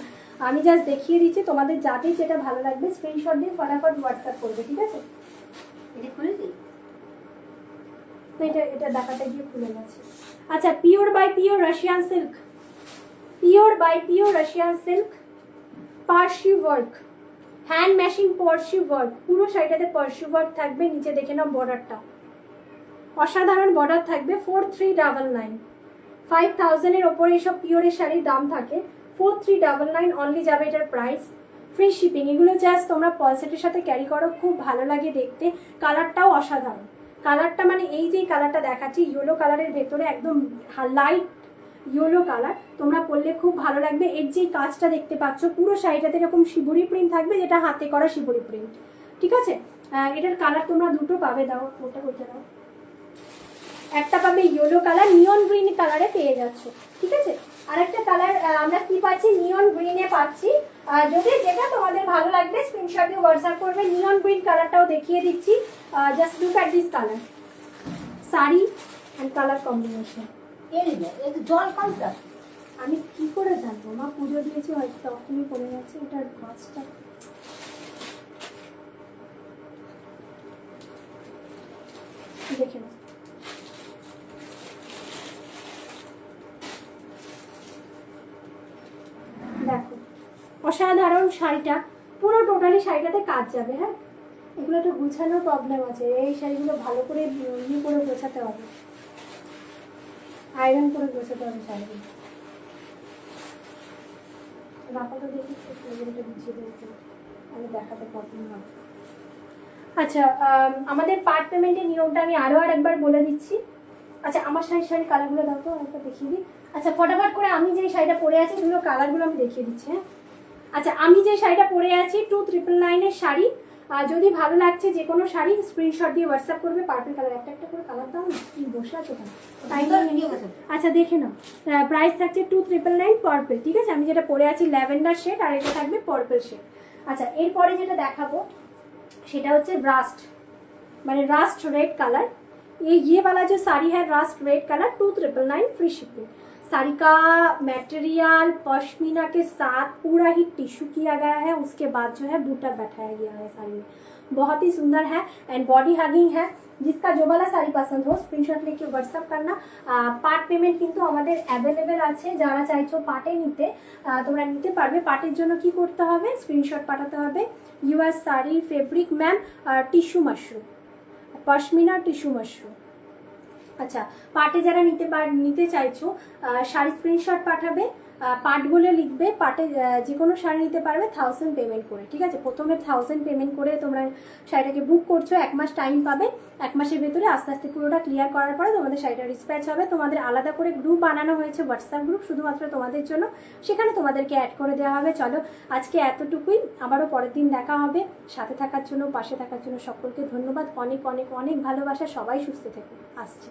আমি জাস্ট দেখিয়ে দিচ্ছি। তোমাদের যাদের যেটা ভালো লাগবে স্ক্রিনশট দিয়ে ফটাফট হোয়াটসঅ্যাপ করবে, ঠিক আছে? এটা খুলেছি? এটা এটা দেখাতে গিয়ে খুলে গেছে। আচ্ছা, pure by pure Russian silk, pure by pure Russian silk, Parsi work, hand meshing Parsi work, পুরো শাড়িটাতে পার্সি ওয়ার্ক থাকবে। নিচে দেখে নাও বর্ডারটা, অসাধারণ বর্ডার থাকবে। 4399, 5000-এর ওপরে এইসব পিওরের শাড়ির দাম থাকে। 4399 অনলি যাবে এটার প্রাইস, ফ্রি শিপিং। এগুলো জাস্ট তোমরা পলসেটের সাথে ক্যারি করো, খুব ভালো লাগে দেখতে। কালারটাও অসাধারণ, কালারটা মানে এই যে কালারটা দেখাচ্ছি ইয়েলো কালারের ভেতরে, একদম লাইট ইয়েলো কালার, তোমরা পরলে খুব ভালো লাগবে। এর যে কাজটা দেখতে পাচ্ছ পুরো শাড়িটাতে এরকম শিবরি প্রিন্ট থাকবে, যেটা হাতে করা শিবরি প্রিন্ট, ঠিক আছে? এটার কালার তোমরা দুটো পাবে। দাও ওটা ওইটা দাও, একটা পাবে ইয়েলো কালার, নিয়ন গ্রিন কালারে পেয়ে যাচ্ছ, ঠিক আছে? আরেকটা কালার আমরা কি পাচ্ছি, নিয়ন গ্রিনে পাচ্ছি। যদি যেটা তোমাদের ভালো লাগবে স্ক্রিনশট দিয়ে হোয়াটসঅ্যাপ করবে। নিয়ন গ্রিন কালারটাও দেখিয়ে দিচ্ছি, just look at this colour, sari and colour combination. জল কমটা আমি কি করে জানবো মা, পুজো দিয়েছি হয়তো তখনই পড়ে যাচ্ছে। এটার মাছটা দেখে নাও, দেখো অসাধারণ শাড়িটা, পুরো টোটালি শাড়িটাতে কাজ যাবে। হ্যাঁ, এগুলো একটু গুছানোর প্রবলেম আছে, এই শাড়িগুলো ভালো করে ইয়ে করে গোছাতে হবে, আয়রন করে গোছাতে হবে শাড়িগুলো। আপাতত দেখি এটা গুছিয়ে দেবো, আমি দেখাতে প্রবলেম হবে। আচ্ছা, আমাদের পার্ট পেমেন্টের নিয়মটা আমি আরো একবার বলে দিচ্ছি। আচ্ছা, আমার শাড়ি কালারগুলো দাও তো, একটা দেখিয়ে দিই। আচ্ছা, ফটাফট করে আমি যে শাড়িটা পরে আছি দুটো কালারগুলো আমি দেখিয়ে দিচ্ছি। হ্যাঁ, আচ্ছা, আমি যে শাড়িটা পরে আছি 2999 শাড়ি। যদি ভালো লাগছে যে কোনো শাড়ি স্ক্রিনশট দিয়ে হোয়াটসঅ্যাপ করবে। পার্পল কালার, একটা করে কালার দাও না, কি বসে আছো কেন? আচ্ছা, দেখে নাও। প্রাইস থাকছে 2999 পার্পল। ঠিক আছে, আমি যেটা পরে আছি ল্যাভেন্ডার শেড, আর এটা থাকবে পার্পল শেড। আচ্ছা, এরপরে যেটা দেখাবো সেটা হচ্ছে রাস্ট, মানে रास्ट रेड कलर। ये वाला जो साड़ी है Rust red colour 2999 free shipping. Sari का मटेरियल पश्मीना के साथ पूरा ही टिश्यू किया गया है, उसके बाद जो है बूटा बैठाया गया है साड़ी में, बहुत ही सुंदर है एंड बॉडी हगिंग है। जिसका जो वाला साड़ी पसंद हो स्क्रीनशॉट लेके व्हाट्सअप करना। पार्ट पेमेंट কিন্তু আমাদের অ্যাভেলেবেল আছে, যারা চাইছো পার্টে নিতে তোমরা নিতে পারবে। পার্টের জন্য কি করতে হবে, স্ক্রিনশট পাঠাতে হবে US sari fabric ma'am tissue mushroom, pashmina tissue mushroom. আচ্ছা, পার্টে যারা নিতে চাইছো শাড়ি স্ক্রিনশট পাঠাবে, পার্ট বলে লিখবে, পার্টে যে কোনো শাড়ি নিতে পারবে 1000 পেমেন্ট করে। ঠিক আছে, প্রথমে 1000 পেমেন্ট করে তোমরা শাড়িটাকে বুক করছো, 1 মাস টাইম পাবে। 1 মাসের ভেতরে আস্তে আস্তে পুরোটা ক্লিয়ার করার পরে তোমাদের শাড়িটা ডিসপ্যাচ হবে। তোমাদের আলাদা করে গ্রুপ বানানো হয়েছে, হোয়াটসঅ্যাপ গ্রুপ শুধুমাত্র তোমাদের জন্য, সেখানে তোমাদেরকে অ্যাড করে দেওয়া হবে। চলো আজকে এতটুকুই, আবারও পরের দিন দেখা হবে। সাথে থাকার জন্য, পাশে থাকার জন্য সকলকে ধন্যবাদ, অনেক অনেক অনেক ভালোবাসা। সবাই সুস্থ থেকো, আসছি।